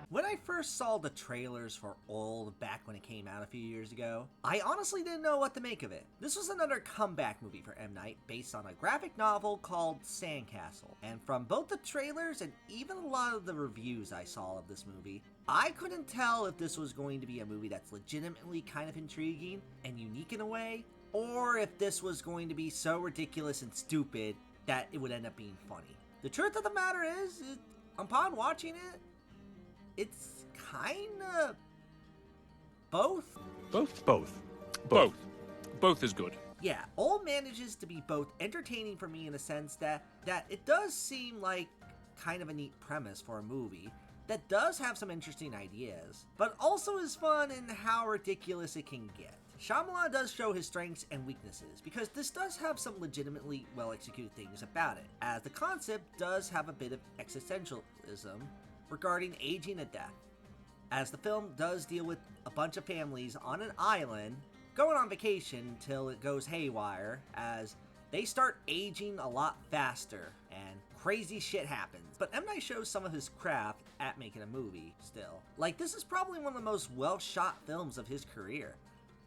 When I first saw the trailers for Old back when it came out a few years ago, I honestly didn't know what to make of it. This was another comeback movie for M. Night based on a graphic novel called Sandcastle, and from both the trailers and even a lot of the reviews I saw of this movie, I couldn't tell if this was going to be a movie that's legitimately kind of intriguing and unique in a way, or if this was going to be so ridiculous and stupid that it would end up being funny. The truth of the matter is, upon watching it, it's kinda both. Both is good. Yeah, Old manages to be both entertaining for me in a sense that it does seem like kind of a neat premise for a movie that does have some interesting ideas, but also is fun in how ridiculous it can get. Shyamalan does show his strengths and weaknesses, because this does have some legitimately well-executed things about it, as the concept does have a bit of existentialism regarding aging and death, as the film does deal with a bunch of families on an island going on vacation till it goes haywire, as they start aging a lot faster and crazy shit happens. But M. Night shows some of his craft at making a movie still. Like, this is probably one of the most well-shot films of his career,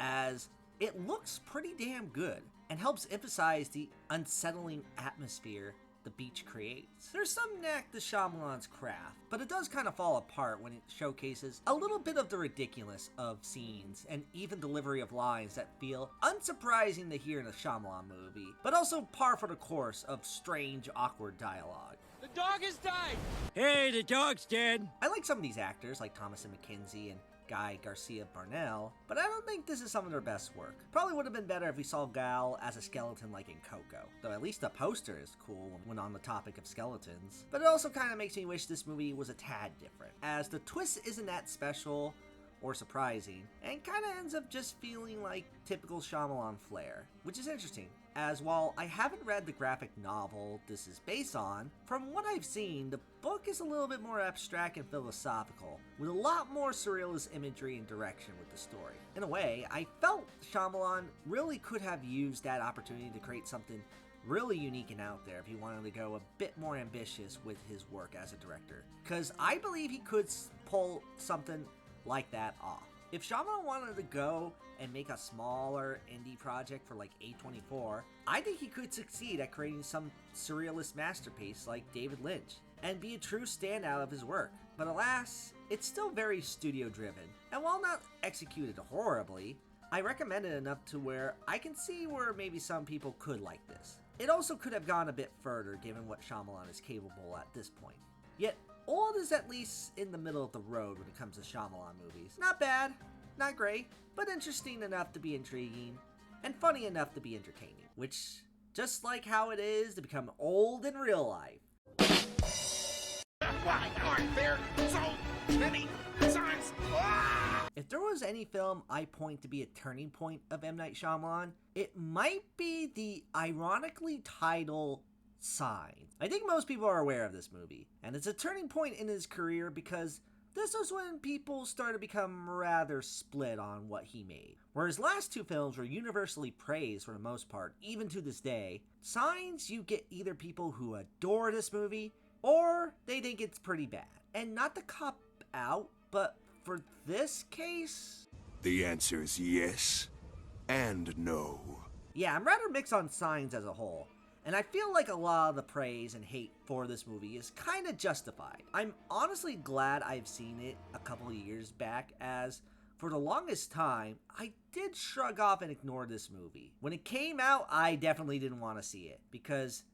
as it looks pretty damn good and helps emphasize the unsettling atmosphere the beach creates. There's some knack to Shyamalan's craft, but it does kind of fall apart when it showcases a little bit of the ridiculous of scenes and even delivery of lines that feel unsurprising to hear in a Shyamalan movie, but also par for the course of strange, awkward dialogue. The dog has died! Hey, the dog's dead! I like some of these actors, like Thomasin McKenzie and Guy Garcia Bernal, but I don't think this is some of their best work. Probably would have been better if we saw Gal as a skeleton like in Coco, though at least the poster is cool when on the topic of skeletons. But it also kind of makes me wish this movie was a tad different, as the twist isn't that special or surprising, and kind of ends up just feeling like typical Shyamalan flair, which is interesting, as while I haven't read the graphic novel this is based on, from what I've seen, the book is a little bit more abstract and philosophical, with a lot more surrealist imagery and direction with the story. In a way, I felt Shyamalan really could have used that opportunity to create something really unique and out there if he wanted to go a bit more ambitious with his work as a director, because I believe he could pull something like that off. If Shyamalan wanted to go and make a smaller indie project for like A24, I think he could succeed at creating some surrealist masterpiece like David Lynch and be a true standout of his work. But alas, it's still very studio driven, and while not executed horribly, I recommend it enough to where I can see where maybe some people could like this. it also could have gone a bit further given what Shyamalan is capable at this point. Yet, old is at least in the middle of the road when it comes to Shyamalan movies. Not bad, not great, but interesting enough to be intriguing, and funny enough to be entertaining. Which, just like how it is to become old in real life. Why aren't there so many signs? If there was any film I point to be a turning point of M Night Shyamalan, it might be the ironically titled Signs. I think most people are aware of this movie, and it's a turning point in his career because this was when people started to become rather split on what he made. Where his last two films were universally praised for the most part, even to this day, Signs, you get either people who adore this movie, or they think it's pretty bad. And not to cop out, but for this case... The answer is yes and no. Yeah, I'm rather mixed on Signs as a whole. And I feel like a lot of the praise and hate for this movie is kinda justified. I'm honestly glad I've seen it a couple of years back, as for the longest time, I did shrug off and ignore this movie. When it came out, I definitely didn't want to see it, because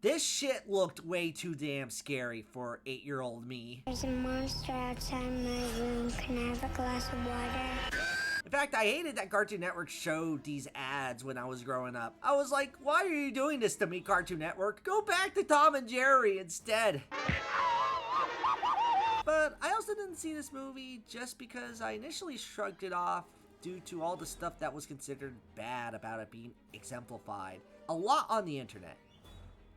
this shit looked way too damn scary for 8-year-old me. There's a monster outside my room. Can I have a glass of water? In fact, I hated that Cartoon Network showed these ads when I was growing up. I was like, why are you doing this to me, Cartoon Network? Go back to Tom and Jerry instead. But I also didn't see this movie just because I initially shrugged it off due to all the stuff that was considered bad about it being exemplified a lot on the internet.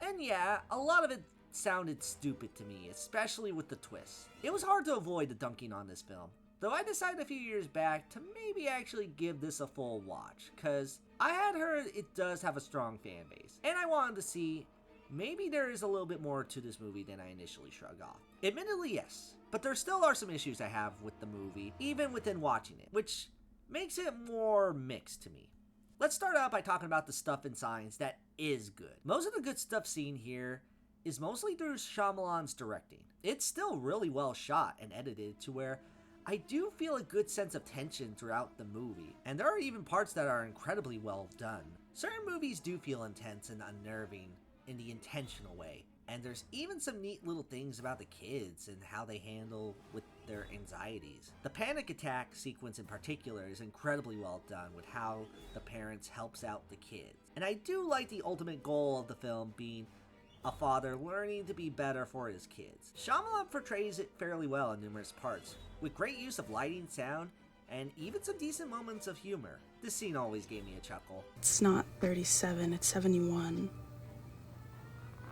And yeah, a lot of it sounded stupid to me, especially with the twists. It was hard to avoid the dunking on this film. Though I decided a few years back to maybe actually give this a full watch, cause I had heard it does have a strong fan base, and I wanted to see maybe there is a little bit more to this movie than I initially shrugged off. Admittedly, yes, but there still are some issues I have with the movie, even within watching it, which makes it more mixed to me. Let's start out by talking about the stuff in Signs that is good. Most of the good stuff seen here is mostly through Shyamalan's directing. It's still really well shot and edited to where I do feel a good sense of tension throughout the movie, and there are even parts that are incredibly well done. Certain movies do feel intense and unnerving in the intentional way, and there's even some neat little things about the kids and how they handle with their anxieties. The panic attack sequence in particular is incredibly well done with how the parents helps out the kids. And I do like the ultimate goal of the film being a father learning to be better for his kids. Shyamalan portrays it fairly well in numerous parts, with great use of lighting, sound, and even some decent moments of humor. This scene always gave me a chuckle. It's not 37, it's 71.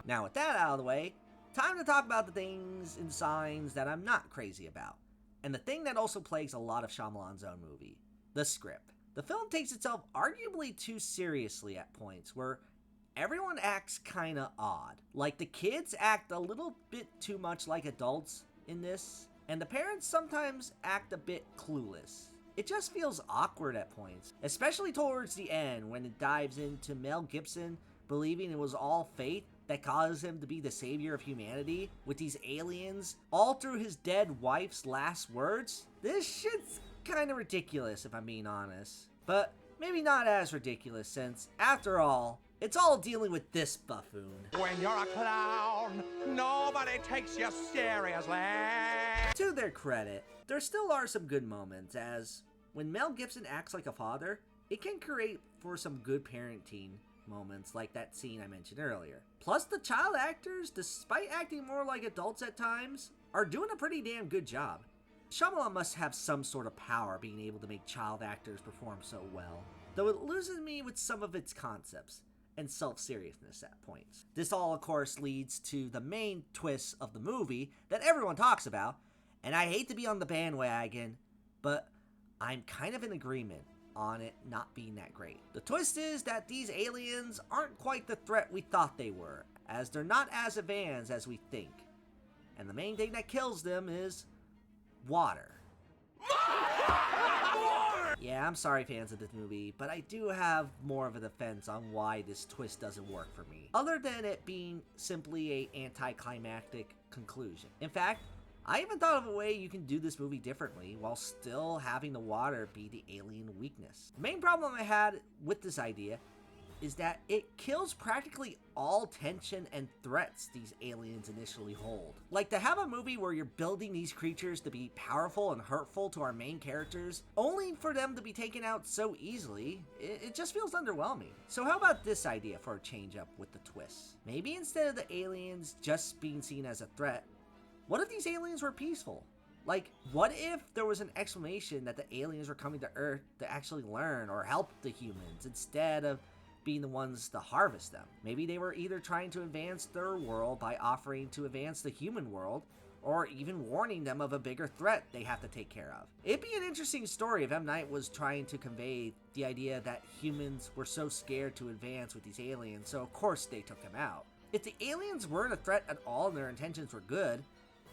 Now with that out of the way, time to talk about the things in Signs that I'm not crazy about. And the thing that also plagues a lot of Shyamalan's own movie, the script. The film takes itself arguably too seriously at points where everyone acts kinda odd. Like the kids act a little bit too much like adults in this, and the parents sometimes act a bit clueless. It just feels awkward at points, especially towards the end when it dives into Mel Gibson believing it was all fate that caused him to be the savior of humanity with these aliens all through his dead wife's last words. This shit's kinda ridiculous if I'm being honest, but maybe not as ridiculous since, after all, it's all dealing with this buffoon. When you're a clown, nobody takes you seriously. To their credit, there still are some good moments, as when Mel Gibson acts like a father, it can create for some good parenting moments like that scene I mentioned earlier. Plus, the child actors, despite acting more like adults at times, are doing a pretty damn good job. Shyamalan must have some sort of power being able to make child actors perform so well, though it loses me with some of its concepts and self-seriousness at points. This all, of course, leads to the main twist of the movie that everyone talks about, and I hate to be on the bandwagon, but I'm kind of in agreement on it not being that great. The twist is that these aliens aren't quite the threat we thought they were, as they're not as advanced as we think. And the main thing that kills them is water. Yeah, I'm sorry fans of this movie, but I do have more of a defense on why this twist doesn't work for me, other than it being simply a anticlimactic conclusion. In fact, I even thought of a way you can do this movie differently while still having the water be the alien weakness. The main problem I had with this idea is that it kills practically all tension and threats these aliens initially hold. Like, to have a movie where you're building these creatures to be powerful and hurtful to our main characters, only for them to be taken out so easily, it just feels underwhelming. So how about this idea for a change up with the twists? Maybe instead of the aliens just being seen as a threat, what if these aliens were peaceful? Like, what if there was an explanation that the aliens were coming to Earth to actually learn or help the humans instead of being the ones to harvest them? Maybe they were either trying to advance their world by offering to advance the human world, or even warning them of a bigger threat they have to take care of. It'd be an interesting story if M. Night was trying to convey the idea that humans were so scared to advance with these aliens, so of course they took him out. If the aliens weren't a threat at all and their intentions were good,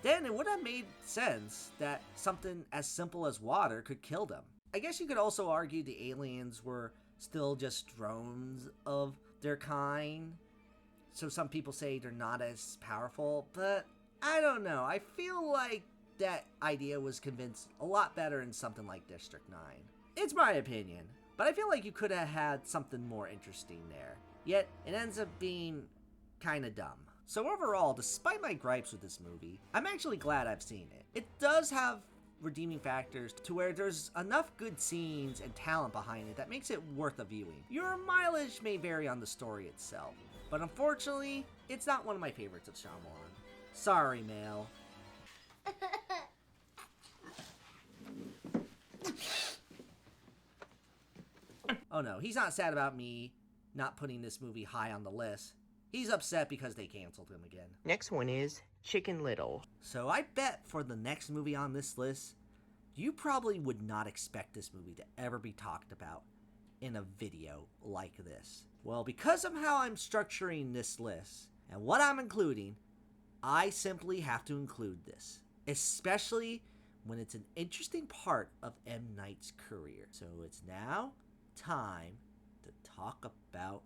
then it would have made sense that something as simple as water could kill them. I guess you could also argue the aliens were still just drones of their kind, so some people say they're not as powerful, but I don't know. I feel like that idea was convinced a lot better in something like District 9. It's my opinion, but I feel like you could have had something more interesting there, yet it ends up being kinda dumb. So overall, despite my gripes with this movie, I'm actually glad I've seen it. It does have redeeming factors to where there's enough good scenes and talent behind it that makes it worth a viewing. Your mileage may vary on the story itself, but unfortunately, it's not one of my favorites of Shyamalan. Sorry, Mel. Oh no, he's not sad about me not putting this movie high on the list. He's upset because they canceled him again. Next one is Chicken Little. So I bet for the next movie on this list, you probably would not expect this movie to ever be talked about in a video like this. Well, because of how I'm structuring this list and what I'm including, I simply have to include this, especially when it's an interesting part of M. Night's career. So it's now time to talk about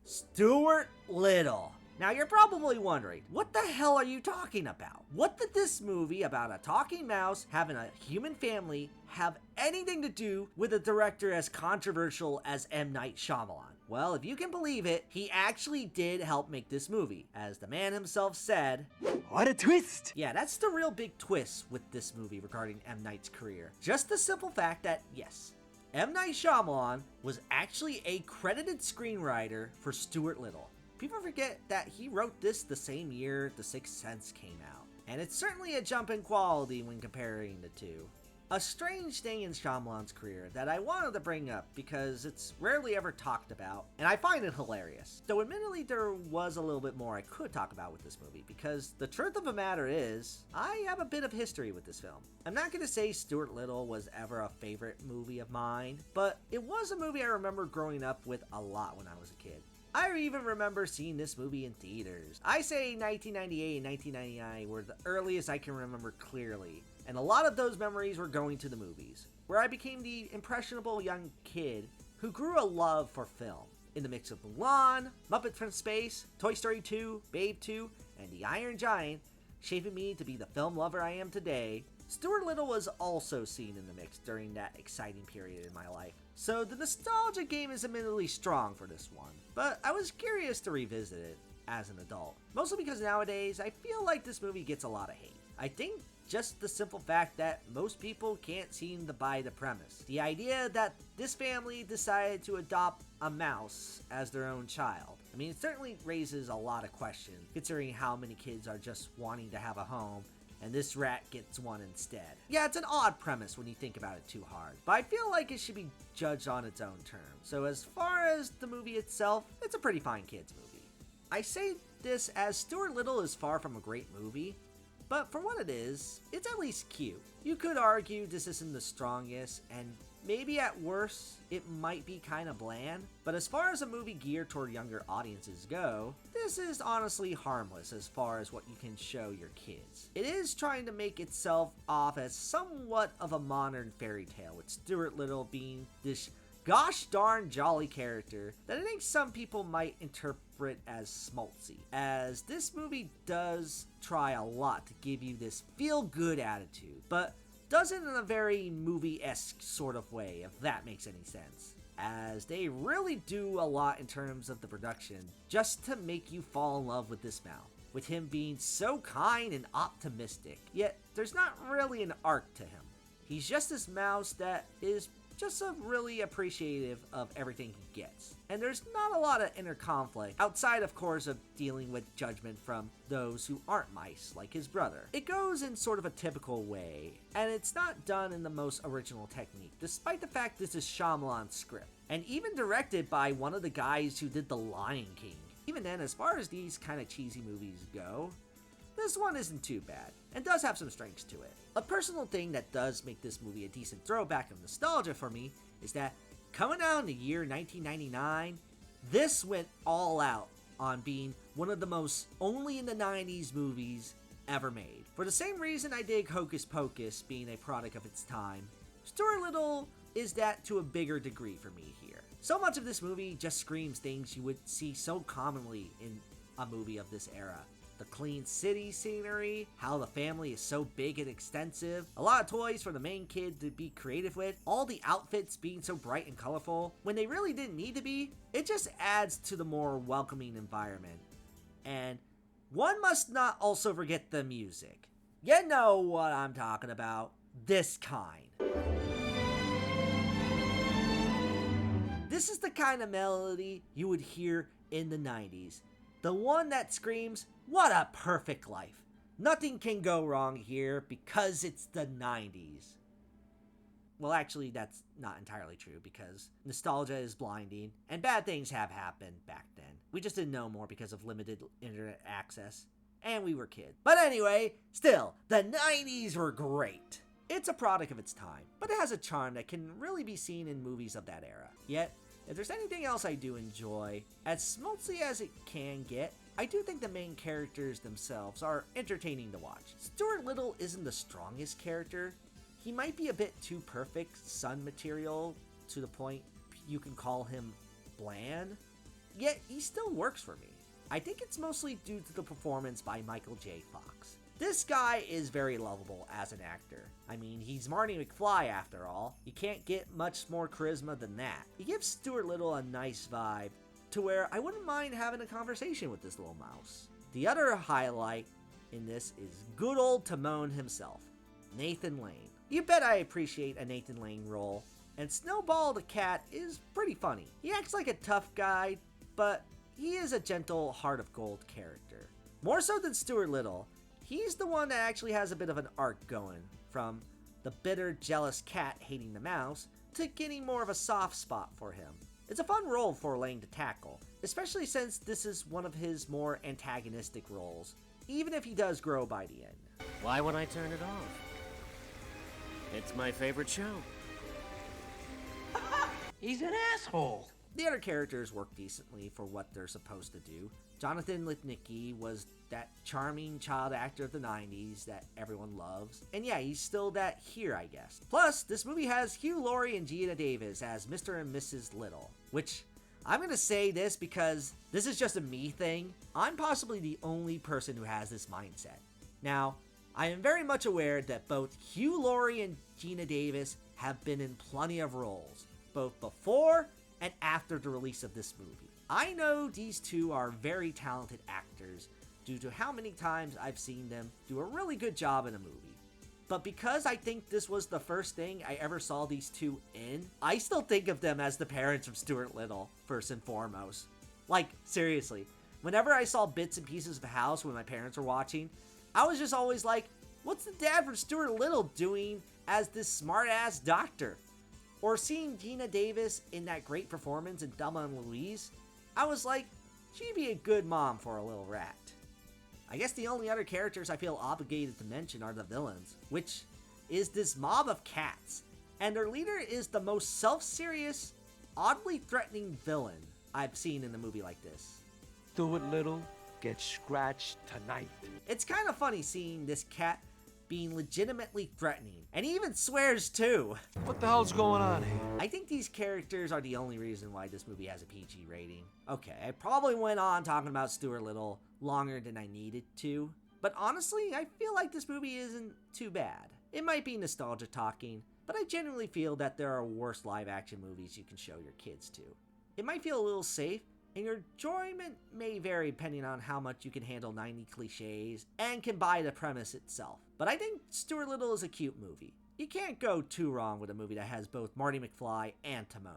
Stuart Little. Now you're probably wondering, what the hell are you talking about? What did this movie about a talking mouse having a human family have anything to do with a director as controversial as M. Night Shyamalan? Well, if you can believe it, he actually did help make this movie. As the man himself said, "What a twist!" Yeah, that's the real big twist with this movie regarding M. Night's career. Just the simple fact that, yes, M. Night Shyamalan was actually a credited screenwriter for Stuart Little. People forget that he wrote this the same year The Sixth Sense came out, and it's certainly a jump in quality when comparing the two. A strange thing in Shyamalan's career that I wanted to bring up because it's rarely ever talked about, and I find it hilarious. Though admittedly there was a little bit more I could talk about with this movie, because the truth of the matter is, I have a bit of history with this film. I'm not going to say Stuart Little was ever a favorite movie of mine, but it was a movie I remember growing up with a lot when I was a kid. I even remember seeing this movie in theaters. I say 1998 and 1999 were the earliest I can remember clearly, and a lot of those memories were going to the movies, where I became the impressionable young kid who grew a love for film. In the mix of Mulan, Muppet from Space, Toy Story 2, Babe 2, and The Iron Giant, shaping me to be the film lover I am today, Stuart Little was also seen in the mix during that exciting period in my life. So the nostalgia game is admittedly strong for this one, but I was curious to revisit it as an adult. Mostly because nowadays, I feel like this movie gets a lot of hate. I think just the simple fact that most people can't seem to buy the premise. The idea that this family decided to adopt a mouse as their own child. I mean, it certainly raises a lot of questions, considering how many kids are just wanting to have a home, and this rat gets one instead. Yeah, it's an odd premise when you think about it too hard, but I feel like it should be judged on its own terms. So as far as the movie itself, it's a pretty fine kids movie. I say this as Stuart Little is far from a great movie, but for what it is, it's at least cute. You could argue this isn't the strongest, and maybe at worst, it might be kinda bland, but as far as a movie geared toward younger audiences go, this is honestly harmless as far as what you can show your kids. It is trying to make itself off as somewhat of a modern fairy tale, with Stuart Little being this gosh darn jolly character that I think some people might interpret as schmaltzy, as this movie does try a lot to give you this feel-good attitude, but does it in a very movie-esque sort of way, if that makes any sense. as they really do a lot in terms of the production just to make you fall in love with this mouse, with him being so kind and optimistic, yet there's not really an arc to him. He's just this mouse that is just so really appreciative of everything he gets. And there's not a lot of inner conflict, outside of course of dealing with judgment from those who aren't mice, like his brother. It goes in sort of a typical way, and it's not done in the most original technique, despite the fact this is Shyamalan's script, and even directed by one of the guys who did The Lion King. Even then, as far as these kind of cheesy movies go, this one isn't too bad, and does have some strengths to it. A personal thing that does make this movie a decent throwback of nostalgia for me is that coming out in the year 1999, this went all out on being one of the most only in the 90s movies ever made. For the same reason I dig Hocus Pocus being a product of its time, Stuart Little is that to a bigger degree for me here. So much of this movie just screams things you would see so commonly in a movie of this era. The clean city scenery, how the family is so big and extensive, a lot of toys for the main kid to be creative with, all the outfits being so bright and colorful when they really didn't need to be. It just adds to the more welcoming environment. And one must not also forget the music. You know what I'm talking about. This kind. This is the kind of melody you would hear in the 90s. The one that screams, "What a perfect life. Nothing can go wrong here because it's the 90s." Well, actually, that's not entirely true because nostalgia is blinding and bad things have happened back then. We just didn't know more because of limited internet access, and we were kids. But anyway, still, the 90s were great. It's a product of its time, but it has a charm that can really be seen in movies of that era. Yet, if there's anything else I do enjoy, as smoothly as it can get, I do think the main characters themselves are entertaining to watch. Stuart Little isn't the strongest character. He might be a bit too perfect son material to the point you can call him bland, yet he still works for me. I think it's mostly due to the performance by Michael J. Fox. This guy is very lovable as an actor. I mean, he's Marty McFly after all. You can't get much more charisma than that. He gives Stuart Little a nice vibe to where I wouldn't mind having a conversation with this little mouse. The other highlight in this is good old Timon himself, Nathan Lane. You bet I appreciate a Nathan Lane role, and Snowball the cat is pretty funny. He acts like a tough guy, but he is a gentle heart of gold character. More so than Stuart Little, he's the one that actually has a bit of an arc going, from the bitter, jealous cat hating the mouse, to getting more of a soft spot for him. It's a fun role for Lane to tackle, especially since this is one of his more antagonistic roles, even if he does grow by the end. Why would I turn it off? It's my favorite show. He's an asshole. The other characters work decently for what they're supposed to do. Jonathan Lipnicki was that charming child actor of the 90s that everyone loves. And yeah, he's still that here, I guess. Plus, this movie has Hugh Laurie and Geena Davis as Mr. and Mrs. Little, which I'm gonna say this because this is just a me thing. I'm possibly the only person who has this mindset. Now, I am very much aware that both Hugh Laurie and Geena Davis have been in plenty of roles, both before and after the release of this movie. I know these two are very talented actors due to how many times I've seen them do a really good job in a movie. But because I think this was the first thing I ever saw these two in, I still think of them as the parents of Stuart Little, first and foremost. Like, seriously, whenever I saw bits and pieces of House when my parents were watching, I was just always like, what's the dad from Stuart Little doing as this smart-ass doctor? Or seeing Geena Davis in that great performance in Thelma and Louise, I was like, she'd be a good mom for a little rat. I guess the only other characters I feel obligated to mention are the villains, which is this mob of cats, and their leader is the most self-serious, oddly threatening villain I've seen in a movie like this. Stuart Little gets scratched tonight. It's kind of funny seeing this cat being legitimately threatening, and he even swears too. What the hell's going on here? I think these characters are the only reason why this movie has a PG rating. Okay, I probably went on talking about Stuart Little longer than I needed to, but honestly, I feel like this movie isn't too bad. It might be nostalgia talking, but but I genuinely feel that there are worse live-action movies you can show your kids to. It might feel a little safe, and your enjoyment may vary depending on how much you can handle 90 cliches and can buy the premise itself. But I think Stuart Little is a cute movie. You can't go too wrong with a movie that has both Marty McFly and Timon.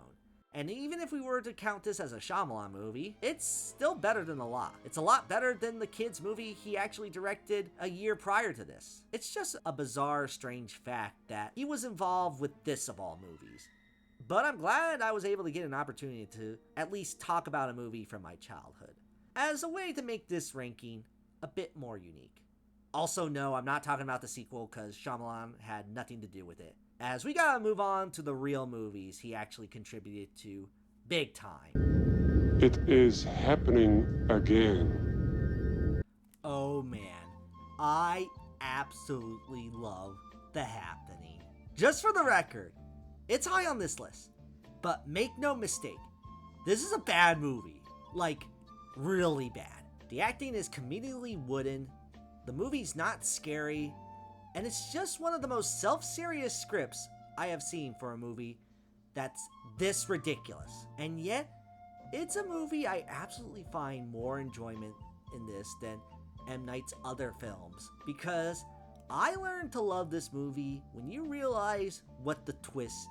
And even if we were to count this as a Shyamalan movie, it's still better than a lot. It's a lot better than the kids movie he actually directed a year prior to this. It's just a bizarre, strange fact that he was involved with this of all movies. But I'm glad I was able to get an opportunity to at least talk about a movie from my childhood, as a way to make this ranking a bit more unique. Also, no, I'm not talking about the sequel because Shyamalan had nothing to do with it, as we gotta move on to the real movies he actually contributed to big time. It is happening again. Oh man, I absolutely love The Happening. Just for the record, it's high on this list, but make no mistake, this is a bad movie. Like, really bad. The acting is comedically wooden, the movie's not scary, and it's just one of the most self-serious scripts I have seen for a movie that's this ridiculous. And yet, it's a movie I absolutely find more enjoyment in this than M. Night's other films, because I learned to love this movie when you realize what the twist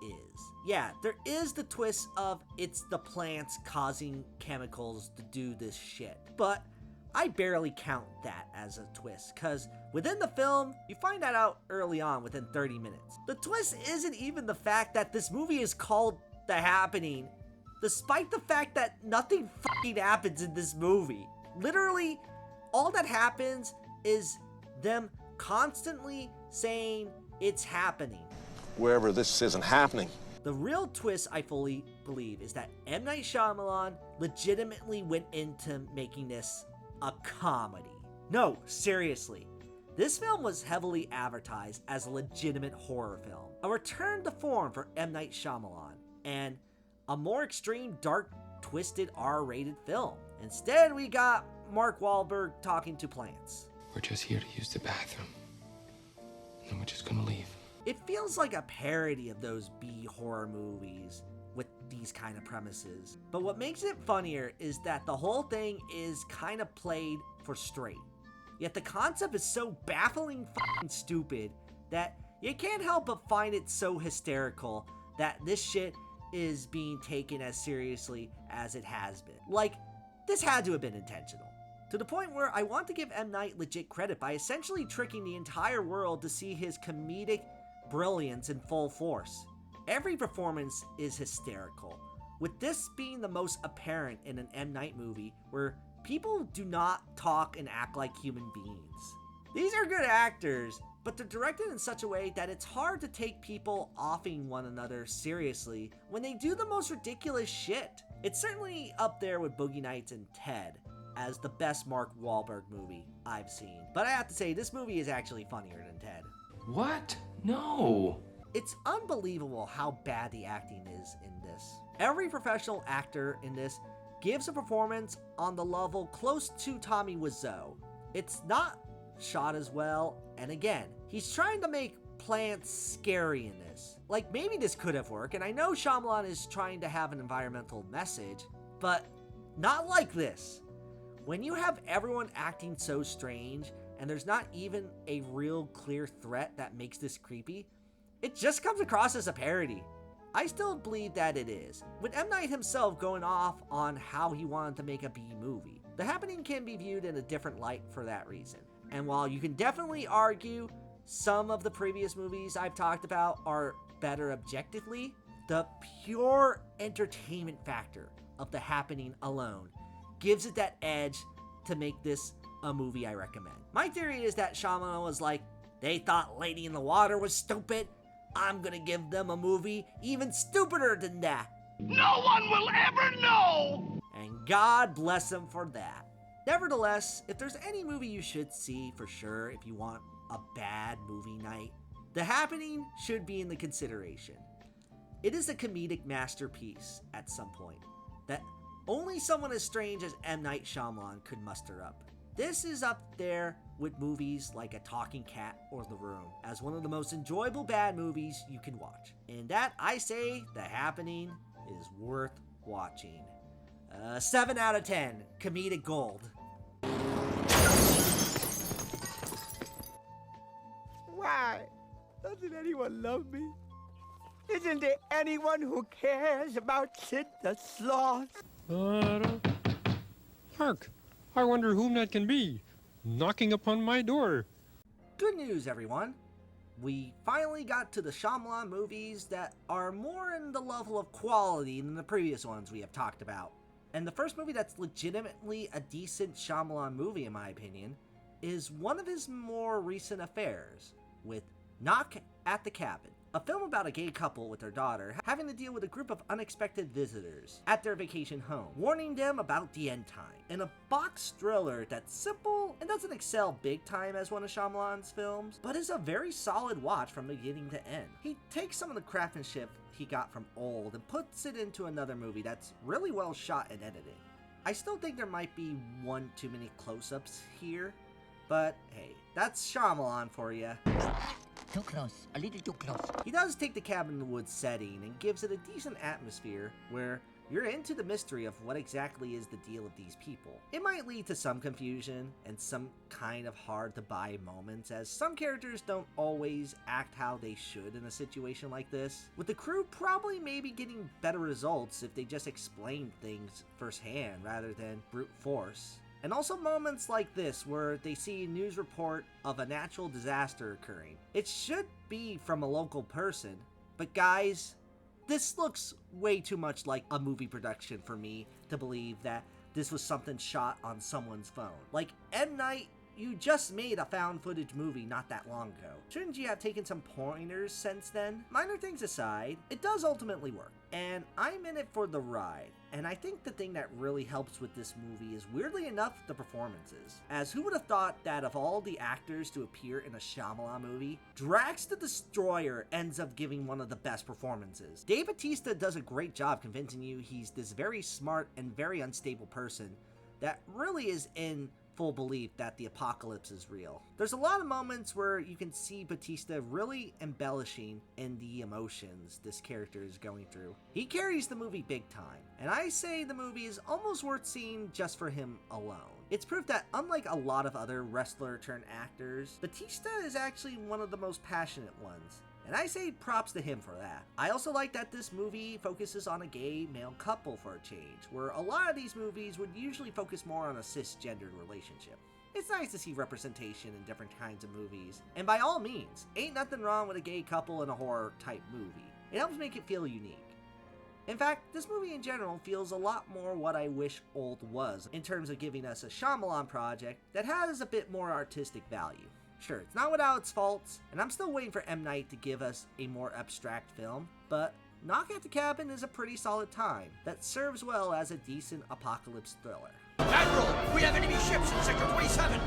is. Yeah, there is the twist of it's the plants causing chemicals to do this shit, but I barely count that as a twist, because within the film, you find that out early on within 30 minutes. The twist isn't even the fact that this movie is called The Happening, despite the fact that nothing fucking happens in this movie. Literally, all that happens is them constantly saying it's happening. Wherever this isn't happening. The real twist, I fully believe, is that M. Night Shyamalan legitimately went into making this a comedy. No, seriously. This film was heavily advertised as a legitimate horror film, a return to form for M. Night Shyamalan, and a more extreme, dark, twisted, R-rated film. Instead, we got Mark Wahlberg talking to plants. We're just here to use the bathroom, and we're just gonna leave. It feels like a parody of those B-horror movies with these kind of premises. But what makes it funnier is that the whole thing is kind of played for straight. Yet the concept is so baffling fucking stupid that you can't help but find it so hysterical that this shit is being taken as seriously as it has been. Like, this had to have been intentional. To the point where I want to give M. Night legit credit by essentially tricking the entire world to see his comedic brilliance in full force. Every performance is hysterical, with this being the most apparent in an M. Night movie where people do not talk and act like human beings. These are good actors, but they're directed in such a way that it's hard to take people offing one another seriously when they do the most ridiculous shit. It's certainly up there with Boogie Nights and Ted as the best Mark Wahlberg movie I've seen. But I have to say, this movie is actually funnier than Ted. What? No. It's unbelievable how bad the acting is in this. Every professional actor in this gives a performance on the level close to Tommy Wiseau. It's not shot as well, and again, he's trying to make plants scary in this. Like, maybe this could have worked, and I know Shyamalan is trying to have an environmental message, but not like this. When you have everyone acting so strange, and there's not even a real clear threat that makes this creepy, it just comes across as a parody. I still believe that it is, with M. Night himself going off on how he wanted to make a B movie. The Happening can be viewed in a different light for that reason. And while you can definitely argue some of the previous movies I've talked about are better objectively, the pure entertainment factor of The Happening alone gives it that edge to make this a movie I recommend. My theory is that Shyamalan was like, they thought Lady in the Water was stupid, I'm gonna give them a movie even stupider than that. No one will ever know! And God bless him for that. Nevertheless, if there's any movie you should see for sure if you want a bad movie night, The Happening should be in the consideration. It is a comedic masterpiece at some point that only someone as strange as M. Night Shyamalan could muster up. This is up there with movies like A Talking Cat or The Room as one of the most enjoyable bad movies you can watch. And that, I say, The Happening is worth watching. 7 out of 10, comedic gold. Why? Doesn't anyone love me? Isn't there anyone who cares about Sid the Sloth? Hark! I wonder whom that can be, knocking upon my door. Good news, everyone. We finally got to the Shyamalan movies that are more in the level of quality than the previous ones we have talked about. And the first movie that's legitimately a decent Shyamalan movie, in my opinion, is one of his more recent affairs, with Knock at the Cabin, a film about a gay couple with their daughter having to deal with a group of unexpected visitors at their vacation home, warning them about the end time. In a box thriller that's simple and doesn't excel big time as one of Shyamalan's films, but is a very solid watch from beginning to end. He takes some of the craftsmanship he got from Old and puts it into another movie that's really well shot and edited. I still think there might be one too many close-ups here, but hey, that's Shyamalan for you. Too close, a little too close. He does take the cabin in the woods setting and gives it a decent atmosphere where you're into the mystery of what exactly is the deal of these people. It might lead to some confusion and some kind of hard to buy moments, as some characters don't always act how they should in a situation like this, with the crew probably maybe getting better results if they just explained things firsthand rather than brute force. And also moments like this where they see a news report of a natural disaster occurring. It should be from a local person, but guys, this looks way too much like a movie production for me to believe that this was something shot on someone's phone. Like, M Night, you just made a found footage movie not that long ago. Shouldn't you have taken some pointers since then? Minor things aside, it does ultimately work, and I'm in it for the ride. And I think the thing that really helps with this movie is, weirdly enough, the performances. As who would have thought that of all the actors to appear in a Shyamalan movie, Drax the Destroyer ends up giving one of the best performances. Dave Bautista does a great job convincing you he's this very smart and very unstable person that really is in full belief that the apocalypse is real. There's a lot of moments where you can see Bautista really embellishing in the emotions this character is going through. He carries the movie big time, and I say the movie is almost worth seeing just for him alone. It's proof that unlike a lot of other wrestler turned actors, Bautista is actually one of the most passionate ones. And I say props to him for that. I also like that this movie focuses on a gay male couple for a change, where a lot of these movies would usually focus more on a cisgendered relationship. It's nice to see representation in different kinds of movies, and by all means, ain't nothing wrong with a gay couple in a horror type movie. It helps make it feel unique. In fact, this movie in general feels a lot more what I wish Old was, in terms of giving us a Shyamalan project that has a bit more artistic value. Sure, it's not without its faults, and I'm still waiting for M. Night to give us a more abstract film, but Knock at the Cabin is a pretty solid time that serves well as a decent apocalypse thriller. Admiral, we have enemy ships in Sector 27!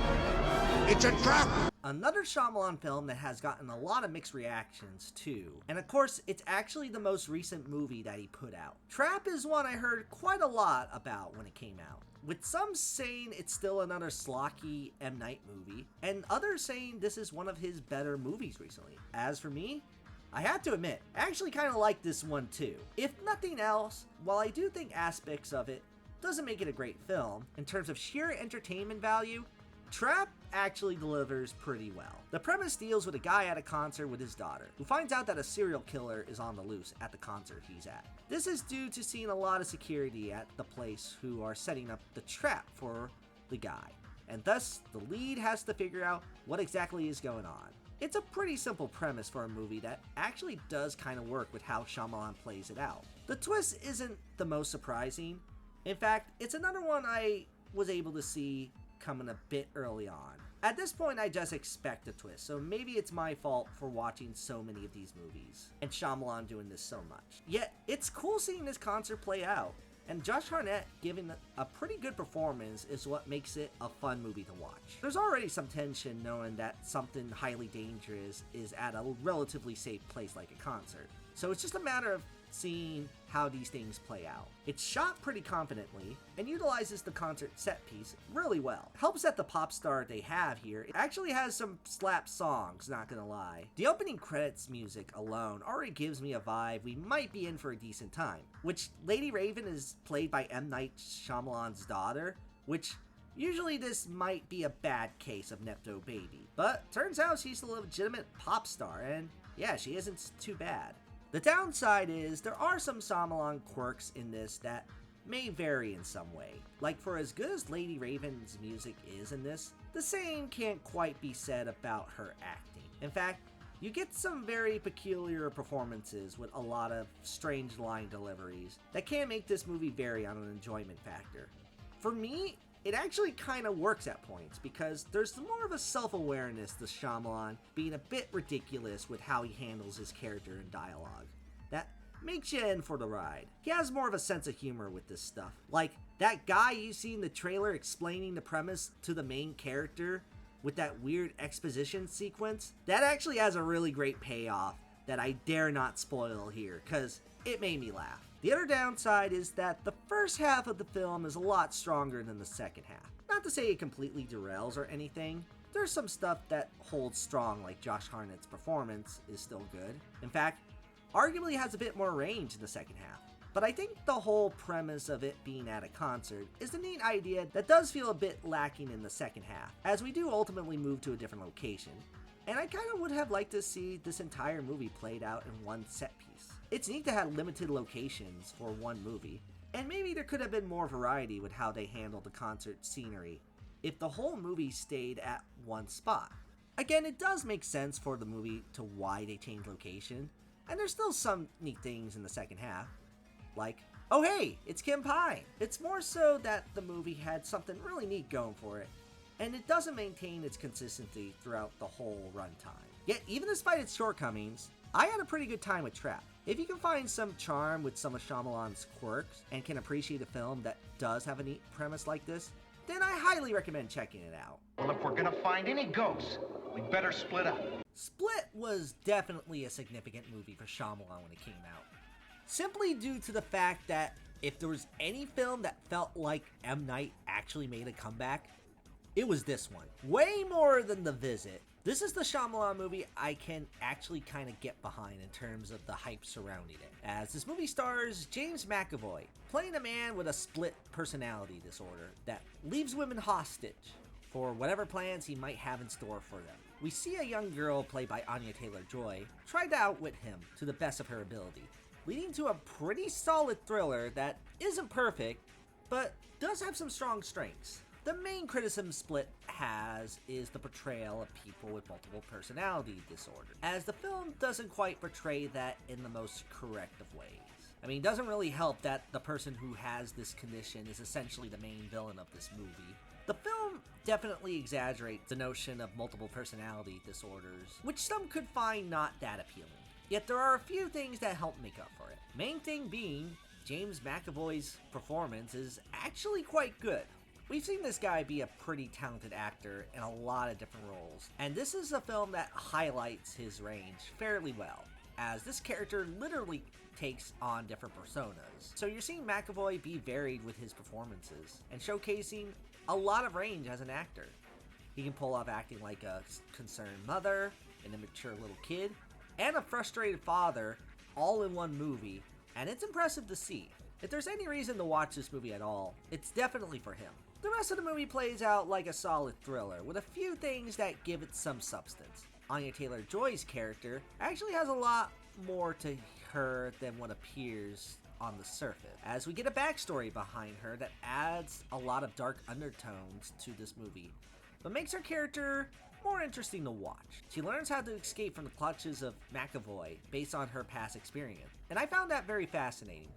It's a trap! Another Shyamalan film that has gotten a lot of mixed reactions too, and of course it's actually the most recent movie that he put out. Trap is one I heard quite a lot about when it came out, with some saying it's still another schlocky M. Night movie, and others saying this is one of his better movies recently. As for me, I have to admit, I actually kind of like this one too. If nothing else, while I do think aspects of it doesn't make it a great film, in terms of sheer entertainment value, Trap actually delivers pretty well. The premise deals with a guy at a concert with his daughter, who finds out that a serial killer is on the loose at the concert he's at. This is due to seeing a lot of security at the place who are setting up the trap for the guy, and thus the lead has to figure out what exactly is going on. It's a pretty simple premise for a movie that actually does kind of work with how Shyamalan plays it out. The twist isn't the most surprising. In fact, it's another one I was able to see coming a bit early on. At this point, I just expect a twist, so maybe it's my fault for watching so many of these movies, and Shyamalan doing this so much. Yet, it's cool seeing this concert play out, and Josh Hartnett giving a pretty good performance is what makes it a fun movie to watch. There's already some tension knowing that something highly dangerous is at a relatively safe place like a concert, so it's just a matter of seeing how these things play out. It's shot pretty confidently and utilizes the concert set piece really well. Helps that the pop star they have here actually has some slap songs, not gonna lie. The opening credits music alone already gives me a vibe we might be in for a decent time, which Lady Raven is played by M Night Shyamalan's daughter, which usually this might be a bad case of Nepto baby, but turns out she's a legitimate pop star, and yeah, she isn't too bad. The downside is there are some Shyamalan quirks in this that may vary in some way. Like, for as good as Lady Raven's music is in this, the same can't quite be said about her acting. In fact, you get some very peculiar performances with a lot of strange line deliveries that can make this movie vary on an enjoyment factor. For me, it actually kind of works at points because there's more of a self-awareness to Shyamalan being a bit ridiculous with how he handles his character and dialogue. That makes you in for the ride. He has more of a sense of humor with this stuff. Like, that guy you see in the trailer explaining the premise to the main character with that weird exposition sequence, that actually has a really great payoff that I dare not spoil here, because it made me laugh. The other downside is that the first half of the film is a lot stronger than the second half. Not to say it completely derails or anything. There's some stuff that holds strong, like Josh Hartnett's performance is still good. In fact, arguably has a bit more range in the second half. But I think the whole premise of it being at a concert is a neat idea that does feel a bit lacking in the second half, as we do ultimately move to a different location. And I kind of would have liked to see this entire movie played out in one set piece. It's neat to have limited locations for one movie, and maybe there could have been more variety with how they handled the concert scenery if the whole movie stayed at one spot. Again, it does make sense for the movie to why they changed location, and there's still some neat things in the second half, like, oh hey, it's Kim Pine! It's more so that the movie had something really neat going for it, and it doesn't maintain its consistency throughout the whole runtime. Yet, even despite its shortcomings, I had a pretty good time with Trap. If you can find some charm with some of Shyamalan's quirks and can appreciate a film that does have a neat premise like this, then I highly recommend checking it out. Well, if we're gonna find any ghosts, we better split up. Split was definitely a significant movie for Shyamalan when it came out. Simply due to the fact that if there was any film that felt like M. Night actually made a comeback, it was this one. Way more than The Visit. This is the Shyamalan movie I can actually kind of get behind in terms of the hype surrounding it, as this movie stars James McAvoy, playing a man with a split personality disorder that leaves women hostage for whatever plans he might have in store for them. We see a young girl played by Anya Taylor-Joy try to outwit him to the best of her ability, leading to a pretty solid thriller that isn't perfect, but does have some strong strengths. The main criticism Split has is the portrayal of people with multiple personality disorder, as the film doesn't quite portray that in the most correct of ways. I mean, it doesn't really help that the person who has this condition is essentially the main villain of this movie. The film definitely exaggerates the notion of multiple personality disorders, which some could find not that appealing. Yet there are a few things that help make up for it. Main thing being, James McAvoy's performance is actually quite good. We've seen this guy be a pretty talented actor in a lot of different roles, and this is a film that highlights his range fairly well, as this character literally takes on different personas. So you're seeing McAvoy be varied with his performances, and showcasing a lot of range as an actor. He can pull off acting like a concerned mother, an immature little kid, and a frustrated father all in one movie, and it's impressive to see. If there's any reason to watch this movie at all, it's definitely for him. The rest of the movie plays out like a solid thriller, with a few things that give it some substance. Anya Taylor-Joy's character actually has a lot more to her than what appears on the surface, as we get a backstory behind her that adds a lot of dark undertones to this movie, but makes her character more interesting to watch. She learns how to escape from the clutches of McAvoy based on her past experience, and I found that very fascinating.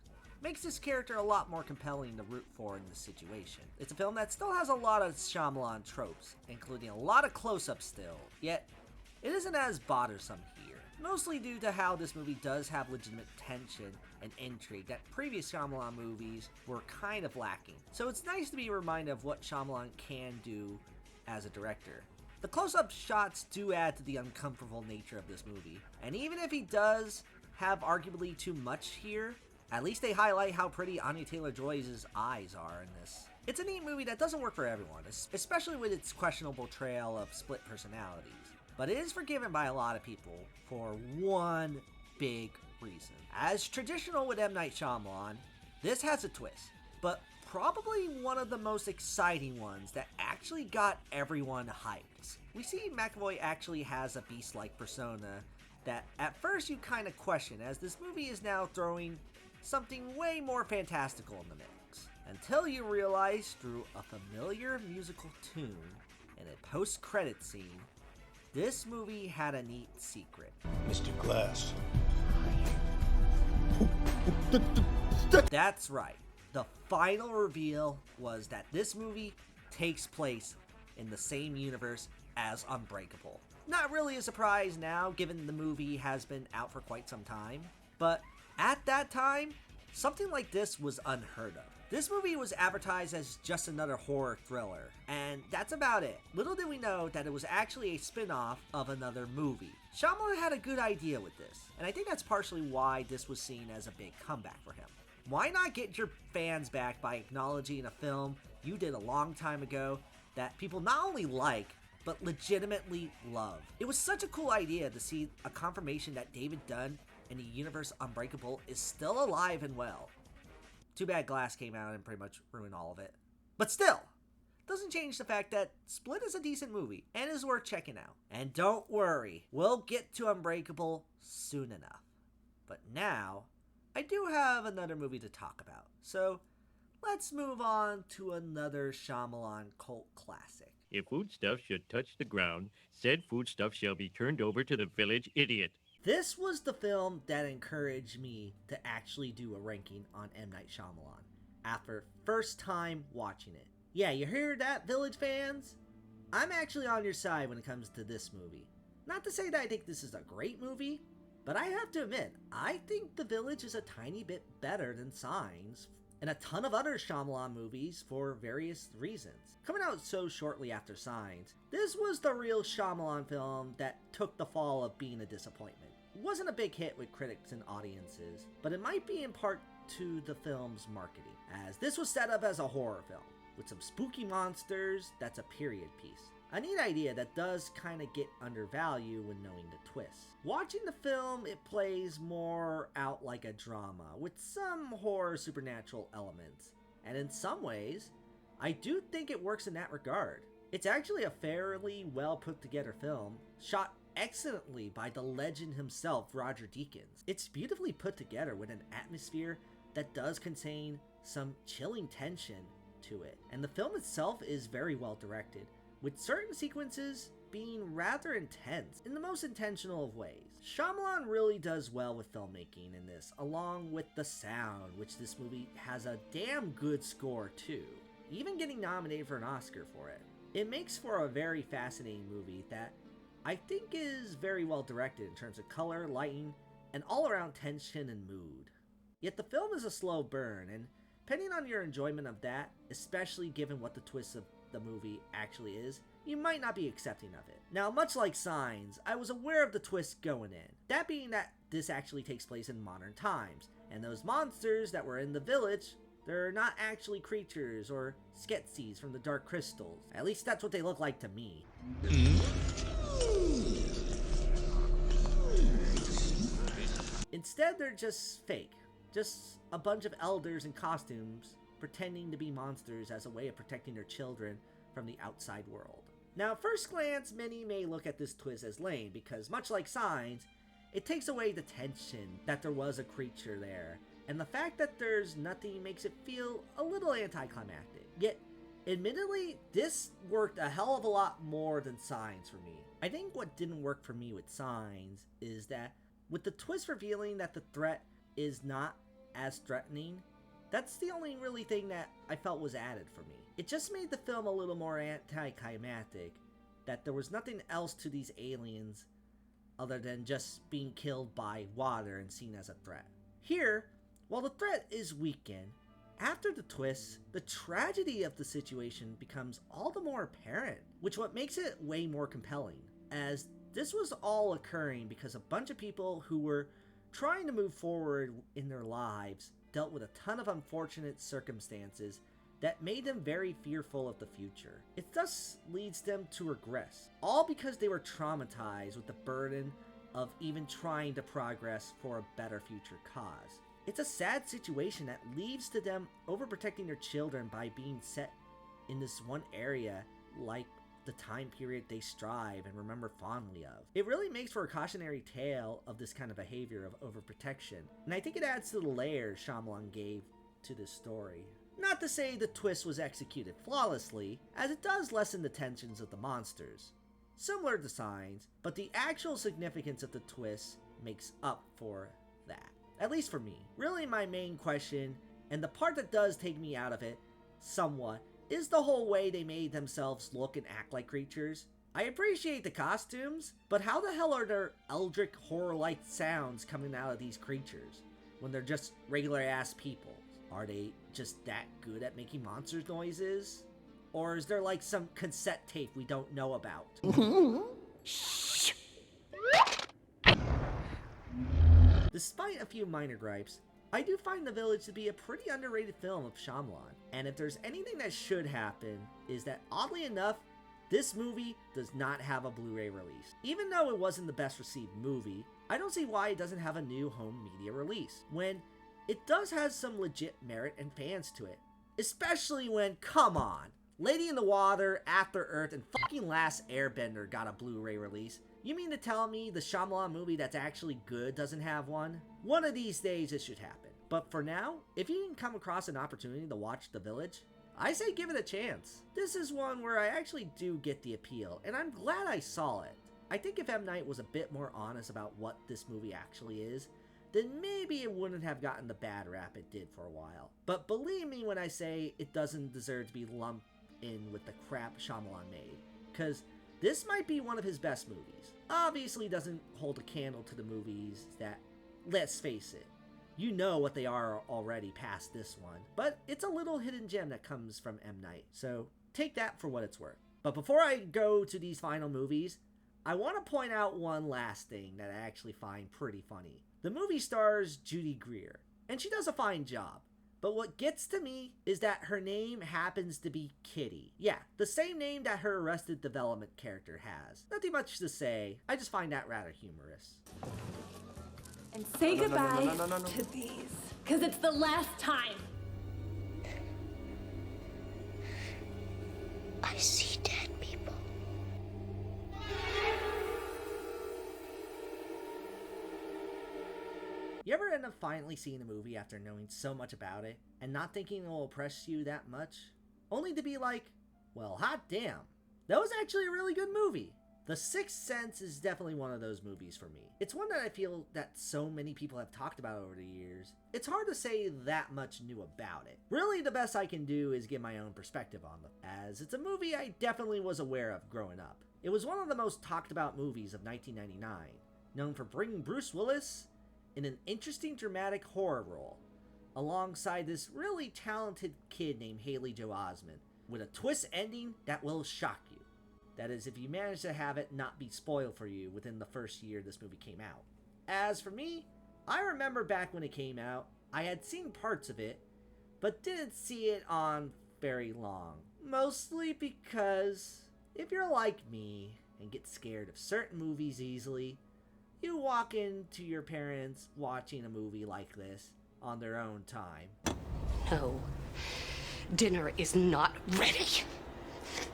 Makes this character a lot more compelling to root for in this situation. It's a film that still has a lot of Shyamalan tropes, including a lot of close-ups still, yet it isn't as bothersome here, mostly due to how this movie does have legitimate tension and intrigue that previous Shyamalan movies were kind of lacking. So it's nice to be reminded of what Shyamalan can do as a director. The close-up shots do add to the uncomfortable nature of this movie, and even if he does have arguably too much here. At least they highlight how pretty Anya Taylor-Joy's eyes are in this. It's a neat movie that doesn't work for everyone, especially with its questionable trail of split personalities. But it is forgiven by a lot of people for one big reason. As traditional with M Night Shyamalan, this has a twist, but probably one of the most exciting ones that actually got everyone hyped. We see McAvoy actually has a beast-like persona that at first you kind of question, as this movie is now throwing something way more fantastical in the mix, until you realize through a familiar musical tune and a post-credit scene, this movie had a neat secret. Mr. Glass. That's right. The final reveal was that this movie takes place in the same universe as Unbreakable. Not really a surprise now, given the movie has been out for quite some time, but at that time, something like this was unheard of. This movie was advertised as just another horror thriller, and that's about it. Little did we know that it was actually a spin-off of another movie. Shyamalan had a good idea with this, and I think that's partially why this was seen as a big comeback for him. Why not get your fans back by acknowledging a film you did a long time ago that people not only like, but legitimately love? It was such a cool idea to see a confirmation that David Dunn and the universe Unbreakable is still alive and well. Too bad Glass came out and pretty much ruined all of it. But still, doesn't change the fact that Split is a decent movie and is worth checking out. And don't worry, we'll get to Unbreakable soon enough. But now, I do have another movie to talk about. So, let's move on to another Shyamalan cult classic. If foodstuffs should touch the ground, said foodstuff shall be turned over to the village idiot. This was the film that encouraged me to actually do a ranking on M Night Shyamalan after first time watching it. Yeah, you hear that, Village fans? I'm actually on your side when it comes to this movie. Not to say that I think this is a great movie, but I have to admit, I think The Village is a tiny bit better than Signs and a ton of other Shyamalan movies for various reasons. Coming out so shortly after Signs, this was the real Shyamalan film that took the fall of being a disappointment. It wasn't a big hit with critics and audiences, but it might be in part to the film's marketing, as this was set up as a horror film, with some spooky monsters that's a period piece. A neat idea that does kinda get undervalued when knowing the twists. Watching the film, it plays more out like a drama, with some horror supernatural elements, and in some ways, I do think it works in that regard. It's actually a fairly well put together film, shot excellently by the legend himself, Roger Deakins. It's beautifully put together with an atmosphere that does contain some chilling tension to it, and the film itself is very well directed, with certain sequences being rather intense in the most intentional of ways. Shyamalan really does well with filmmaking in this, along with the sound, which this movie has a damn good score too, even getting nominated for an Oscar for it. It makes for a very fascinating movie that I think is very well directed in terms of color, lighting, and all-around tension and mood. Yet the film is a slow burn, and depending on your enjoyment of that, especially given what the twist of the movie actually is, you might not be accepting of it. Now, much like Signs, I was aware of the twist going in. That being that this actually takes place in modern times, and those monsters that were in the village, they're not actually creatures or Skeksis from the Dark Crystals. At least that's what they look like to me. Instead, they're just fake. Just a bunch of elders in costumes pretending to be monsters as a way of protecting their children from the outside world. Now, at first glance, many may look at this twist as lame because, much like Signs, it takes away the tension that there was a creature there, and the fact that there's nothing makes it feel a little anticlimactic. Yet, admittedly, this worked a hell of a lot more than Signs for me. I think what didn't work for me with Signs is that with the twist revealing that the threat is not as threatening, that's the only really thing that I felt was added for me. It just made the film a little more anticlimactic, that there was nothing else to these aliens other than just being killed by water and seen as a threat. Here, while the threat is weakened, after the twist, the tragedy of the situation becomes all the more apparent, which what makes it way more compelling, as this was all occurring because a bunch of people who were trying to move forward in their lives, dealt with a ton of unfortunate circumstances that made them very fearful of the future. It thus leads them to regress, all because they were traumatized with the burden of even trying to progress for a better future cause. It's a sad situation that leads to them overprotecting their children by being set in this one area like the time period they strive and remember fondly of. It really makes for a cautionary tale of this kind of behavior of overprotection, and I think it adds to the layers Shyamalan gave to this story. Not to say the twist was executed flawlessly, as it does lessen the tensions of the monsters. Similar designs, but the actual significance of the twist makes up for that. At least for me. Really my main question, and the part that does take me out of it somewhat, is the whole way they made themselves look and act like creatures. I appreciate the costumes, but how the hell are there eldritch horror-like sounds coming out of these creatures when they're just regular ass people? Are they just that good at making monsters noises? Or is there like some cassette tape we don't know about? Despite a few minor gripes, I do find The Village to be a pretty underrated film of Shyamalan, and if there's anything that should happen, is that oddly enough, this movie does not have a Blu-ray release. Even though it wasn't the best received movie, I don't see why it doesn't have a new home media release, when it does have some legit merit and fans to it. Especially when, come on, Lady in the Water, After Earth, and fucking Last Airbender got a Blu-ray release. You mean to tell me the Shyamalan movie that's actually good doesn't have one? One of these days it should happen. But for now, if you can come across an opportunity to watch The Village, I say give it a chance. This is one where I actually do get the appeal, and I'm glad I saw it. I think if M. Night was a bit more honest about what this movie actually is, then maybe it wouldn't have gotten the bad rap it did for a while. But believe me when I say it doesn't deserve to be lumped in with the crap Shyamalan made, because this might be one of his best movies. Obviously doesn't hold a candle to the movies that, let's face it, you know what they are already past this one, but it's a little hidden gem that comes from M. Night, so take that for what it's worth. But before I go to these final movies, I want to point out one last thing that I actually find pretty funny. The movie stars Judy Greer, and she does a fine job. But what gets to me is that her name happens to be Kitty. Yeah, the same name that her Arrested Development character has. Nothing much to say, I just find that rather humorous. And say goodbye to these, because it's the last time. I see dead people. You ever end up finally seeing a movie after knowing so much about it, and not thinking it will impress you that much? Only to be like, well, hot damn, that was actually a really good movie. The Sixth Sense is definitely one of those movies for me. It's one that I feel that so many people have talked about over the years. It's hard to say that much new about it. Really, the best I can do is give my own perspective on them, as it's a movie I definitely was aware of growing up. It was one of the most talked about movies of 1999, known for bringing Bruce Willis in an interesting dramatic horror role, alongside this really talented kid named Haley Joel Osment, with a twist ending that will shock you. That is, if you manage to have it not be spoiled for you within the first year this movie came out. As for me, I remember back when it came out, I had seen parts of it, but didn't see it on very long. Mostly because, if you're like me and get scared of certain movies easily, you walk into your parents watching a movie like this on their own time. No, dinner is not ready.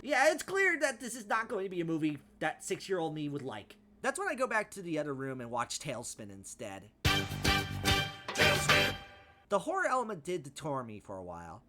Yeah, it's clear that this is not going to be a movie that 6-year-old me would like. That's when I go back to the other room and watch Tailspin instead. Tailspin! The horror element did deter me for a while,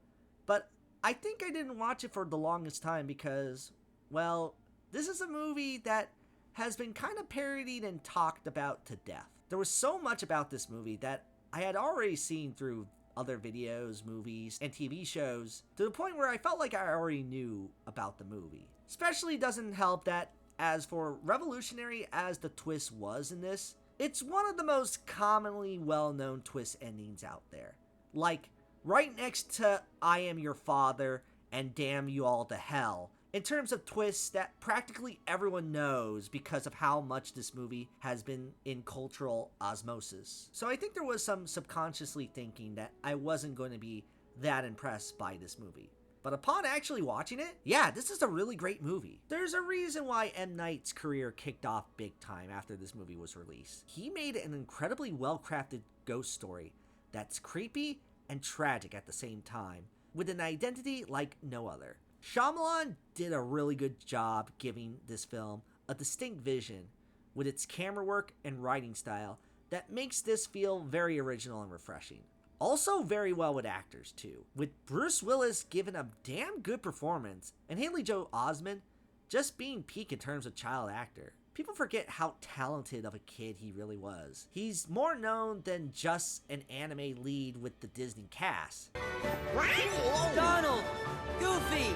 but I think I didn't watch it for the longest time because, well, this is a movie that has been kind of parodied and talked about to death. There was so much about this movie that I had already seen through other videos, movies, and TV shows, to the point where I felt like I already knew about the movie. Especially doesn't help that, as for revolutionary as the twist was in this, it's one of the most commonly well-known twist endings out there. Like, right next to I Am Your Father and Damn You All to Hell, in terms of twists that practically everyone knows because of how much this movie has been in cultural osmosis. So I think there was some subconsciously thinking that I wasn't going to be that impressed by this movie. But upon actually watching it, yeah, this is a really great movie. There's a reason why M. Night's career kicked off big time after this movie was released. He made an incredibly well-crafted ghost story that's creepy and tragic at the same time, with an identity like no other. Shyamalan did a really good job giving this film a distinct vision with its camera work and writing style that makes this feel very original and refreshing. Also very well with actors too, with Bruce Willis giving a damn good performance and Haley Joel Osment just being peak in terms of child actor. People forget how talented of a kid he really was. He's more known than just an anime lead with the Disney cast. Donald! Goofy!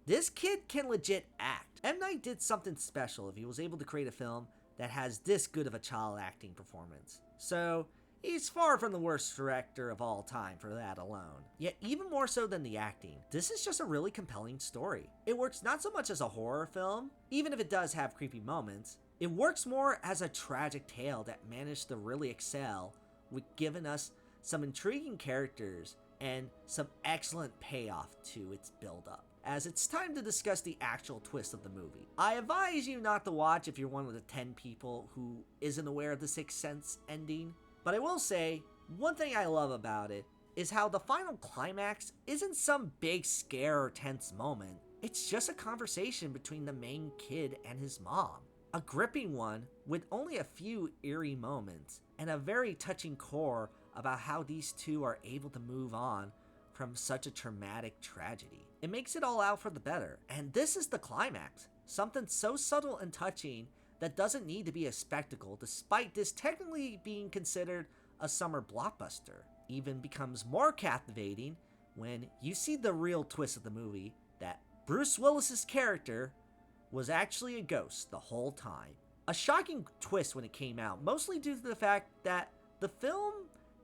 This kid can legit act. M. Night did something special if he was able to create a film that has this good of a child acting performance. So, he's far from the worst director of all time for that alone. Yet even more so than the acting, this is just a really compelling story. It works not so much as a horror film, even if it does have creepy moments. It works more as a tragic tale that managed to really excel with giving us some intriguing characters and some excellent payoff to its build-up. As it's time to discuss the actual twist of the movie. I advise you not to watch if you're one of the 10 people who isn't aware of the Sixth Sense ending, but I will say, one thing I love about it is how the final climax isn't some big scare or tense moment. It's just a conversation between the main kid and his mom. A gripping one with only a few eerie moments, and a very touching core about how these two are able to move on from such a traumatic tragedy. It makes it all out for the better, and this is the climax. Something so subtle and touching that doesn't need to be a spectacle, despite this technically being considered a summer blockbuster. Even becomes more captivating when you see the real twist of the movie, that Bruce Willis's character was actually a ghost the whole time. A shocking twist when it came out, mostly due to the fact that the film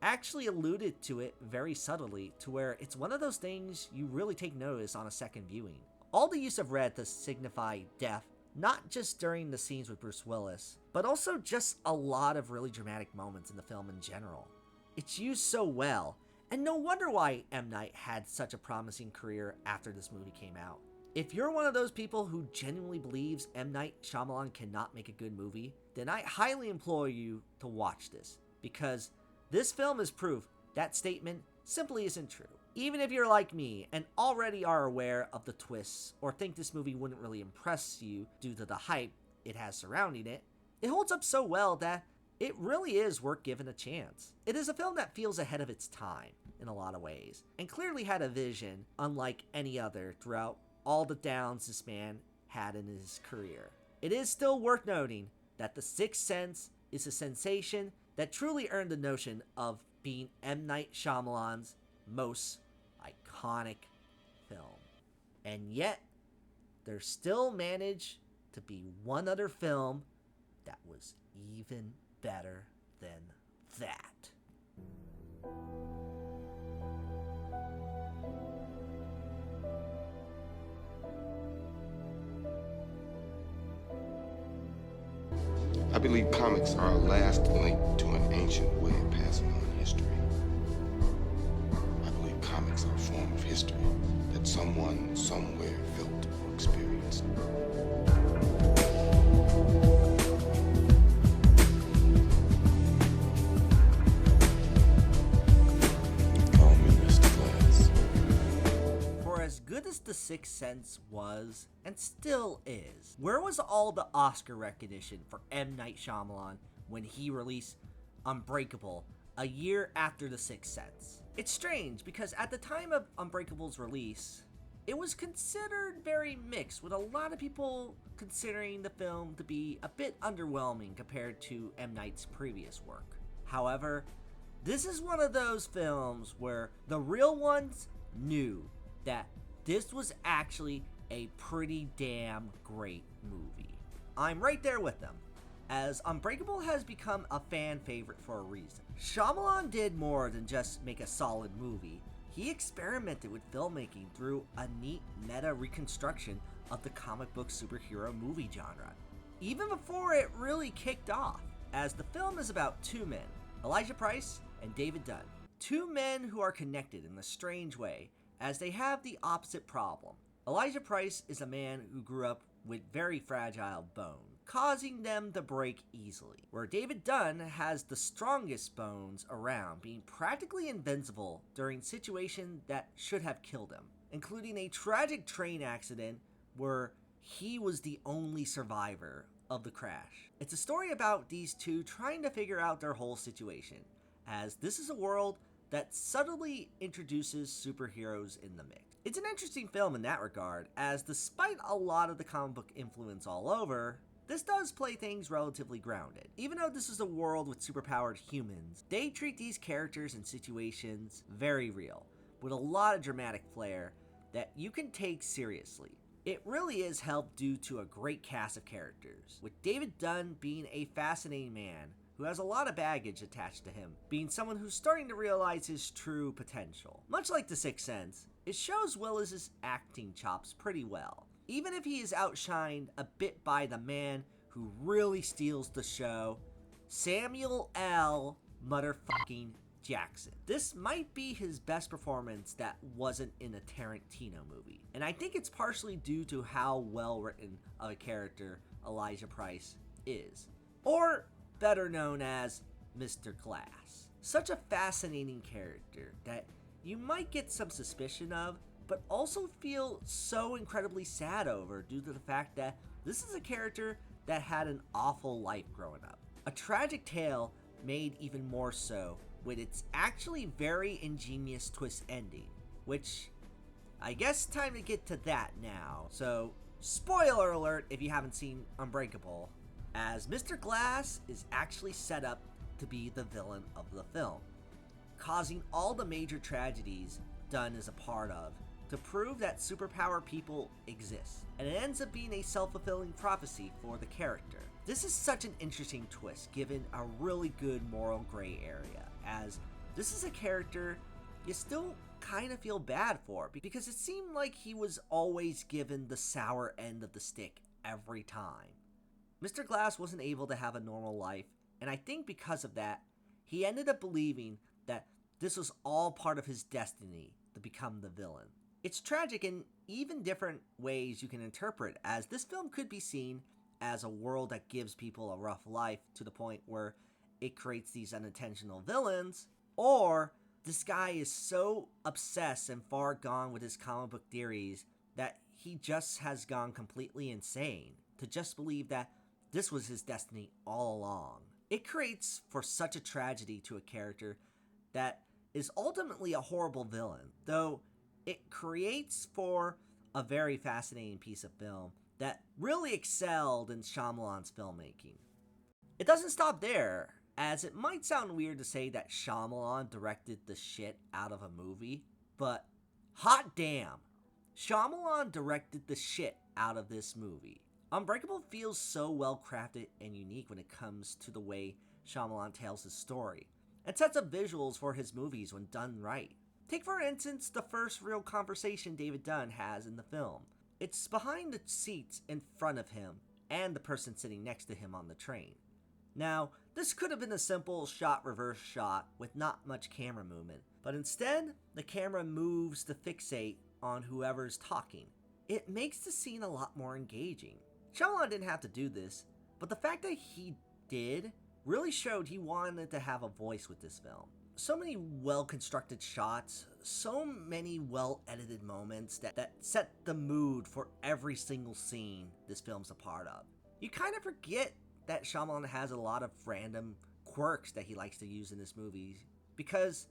actually alluded to it very subtly, to where it's one of those things you really take notice on a second viewing. All the use of red to signify death, not just during the scenes with Bruce Willis, but also just a lot of really dramatic moments in the film in general. It's used so well, and no wonder why M. Night had such a promising career after this movie came out. If you're one of those people who genuinely believes M. Night Shyamalan cannot make a good movie, then I highly implore you to watch this, because this film is proof that statement simply isn't true. Even if you're like me and already are aware of the twists or think this movie wouldn't really impress you due to the hype it has surrounding it, it holds up so well that it really is worth giving a chance. It is a film that feels ahead of its time in a lot of ways, and clearly had a vision unlike any other throughout all the downs this man had in his career. It is still worth noting that The Sixth Sense is a sensation that truly earned the notion of being M. Night Shyamalan's most iconic film. And yet, there still managed to be one other film that was even better than that. I believe comics are a last link to an ancient way of passing on history. I believe comics are a form of history that someone, somewhere felt or experienced. Call me Mr. Glass. For as good as The Sixth Sense was, and still is, where was all the Oscar recognition for M. Night Shyamalan when he released Unbreakable a year after The Sixth Sense? It's strange because at the time of Unbreakable's release, it was considered very mixed, with a lot of people considering the film to be a bit underwhelming compared to M. Night's previous work. However, this is one of those films where the real ones knew that this was actually a pretty damn great movie. I'm right there with them, as Unbreakable has become a fan favorite for a reason. Shyamalan did more than just make a solid movie. he experimented with filmmaking through a neat meta reconstruction of the comic book superhero movie genre, even before it really kicked off, as the film is about two men, Elijah Price and David Dunn. Two men who are connected in a strange way, as they have the opposite problem. Elijah Price is a man who grew up with very fragile bone, causing them to break easily, where David Dunn has the strongest bones around, being practically invincible during situations that should have killed him, including a tragic train accident where he was the only survivor of the crash. It's a story about these two trying to figure out their whole situation, as this is a world that subtly introduces superheroes in the mix. It's an interesting film in that regard, as despite a lot of the comic book influence all over, this does play things relatively grounded. Even though this is a world with superpowered humans, they treat these characters and situations very real, with a lot of dramatic flair that you can take seriously. It really is helped due to a great cast of characters, with David Dunn being a fascinating man who has a lot of baggage attached to him, being someone who's starting to realize his true potential. Much like The Sixth Sense, it shows Willis's acting chops pretty well, even if he is outshined a bit by the man who really steals the show, Samuel L. Motherfucking Jackson. This might be his best performance that wasn't in a Tarantino movie, and I think it's partially due to how well written of a character Elijah Price is, or better known as Mr. Glass. Such a fascinating character that you might get some suspicion of, but also feel so incredibly sad over due to the fact that this is a character that had an awful life growing up. A tragic tale made even more so with its actually very ingenious twist ending, which I guess time to get to that now. So, spoiler alert if you haven't seen Unbreakable, as Mr. Glass is actually set up to be the villain of the film, causing all the major tragedies Dunn is a part of to prove that superpower people exist, and it ends up being a self-fulfilling prophecy for the character. This is such an interesting twist given a really good moral gray area, as this is a character you still kind of feel bad for, because it seemed like he was always given the sour end of the stick every time. Mr. Glass wasn't able to have a normal life, and I think because of that, he ended up believing that this was all part of his destiny to become the villain. It's tragic in even different ways you can interpret, as this film could be seen as a world that gives people a rough life to the point where it creates these unintentional villains, or this guy is so obsessed and far gone with his comic book theories that he just has gone completely insane to just believe that this was his destiny all along. It creates for such a tragedy to a character that is ultimately a horrible villain, though it creates for a very fascinating piece of film that really excelled in Shyamalan's filmmaking. It doesn't stop there, as it might sound weird to say that Shyamalan directed the shit out of a movie, but hot damn, Shyamalan directed the shit out of this movie. Unbreakable feels so well crafted and unique when it comes to the way Shyamalan tells his story, and sets up visuals for his movies when done right. Take for instance the first real conversation David Dunn has in the film. It's behind the seats in front of him and the person sitting next to him on the train. Now, this could have been a simple shot reverse shot with not much camera movement, but instead, the camera moves to fixate on whoever's talking. It makes the scene a lot more engaging. Shyamalan didn't have to do this, but the fact that he did really showed he wanted to have a voice with this film. So many well-constructed shots, so many well-edited moments that set the mood for every single scene this film's a part of. You kind of forget that Shyamalan has a lot of random quirks that he likes to use in his movies, because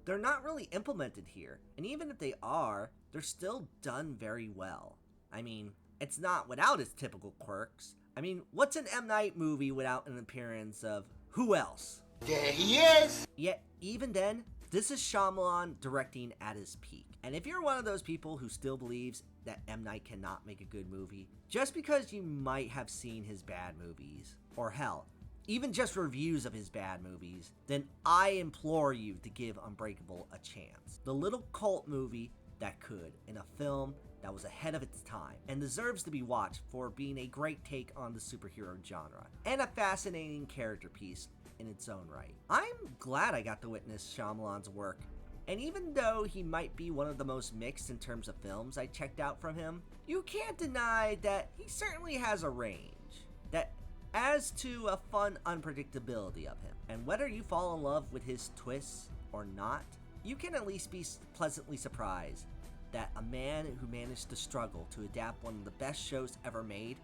they're not really implemented here, and even if they are, they're still done very well. I mean, it's not without its typical quirks. I mean, what's an M Night movie without an appearance of who else? There he is! Yet, even then, this is Shyamalan directing at his peak. And if you're one of those people who still believes that M. Night cannot make a good movie, just because you might have seen his bad movies, or hell, even just reviews of his bad movies, then I implore you to give Unbreakable a chance. The little cult movie that could, in a film that was ahead of its time, and deserves to be watched for being a great take on the superhero genre, and a fascinating character piece in its own right. I'm glad I got to witness Shyamalan's work, and even though he might be one of the most mixed in terms of films I checked out from him, you can't deny that he certainly has a range that adds to a fun unpredictability of him. And whether you fall in love with his twists or not, you can at least be pleasantly surprised that a man who managed to struggle to adapt one of the best shows ever made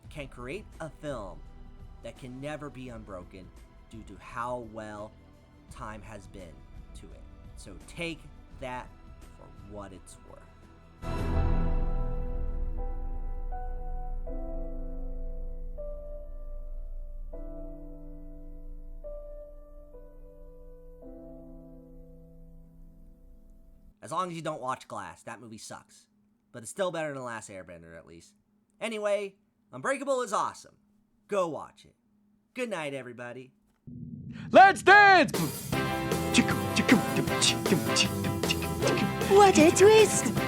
can create a film that can never be unbroken due to how well time has been to it. So take that for what it's worth. As long as you don't watch Glass, that movie sucks. But it's still better than The Last Airbender, at least. Anyway, Unbreakable is awesome. Go watch it. Good night, everybody. Let's dance! What a twist!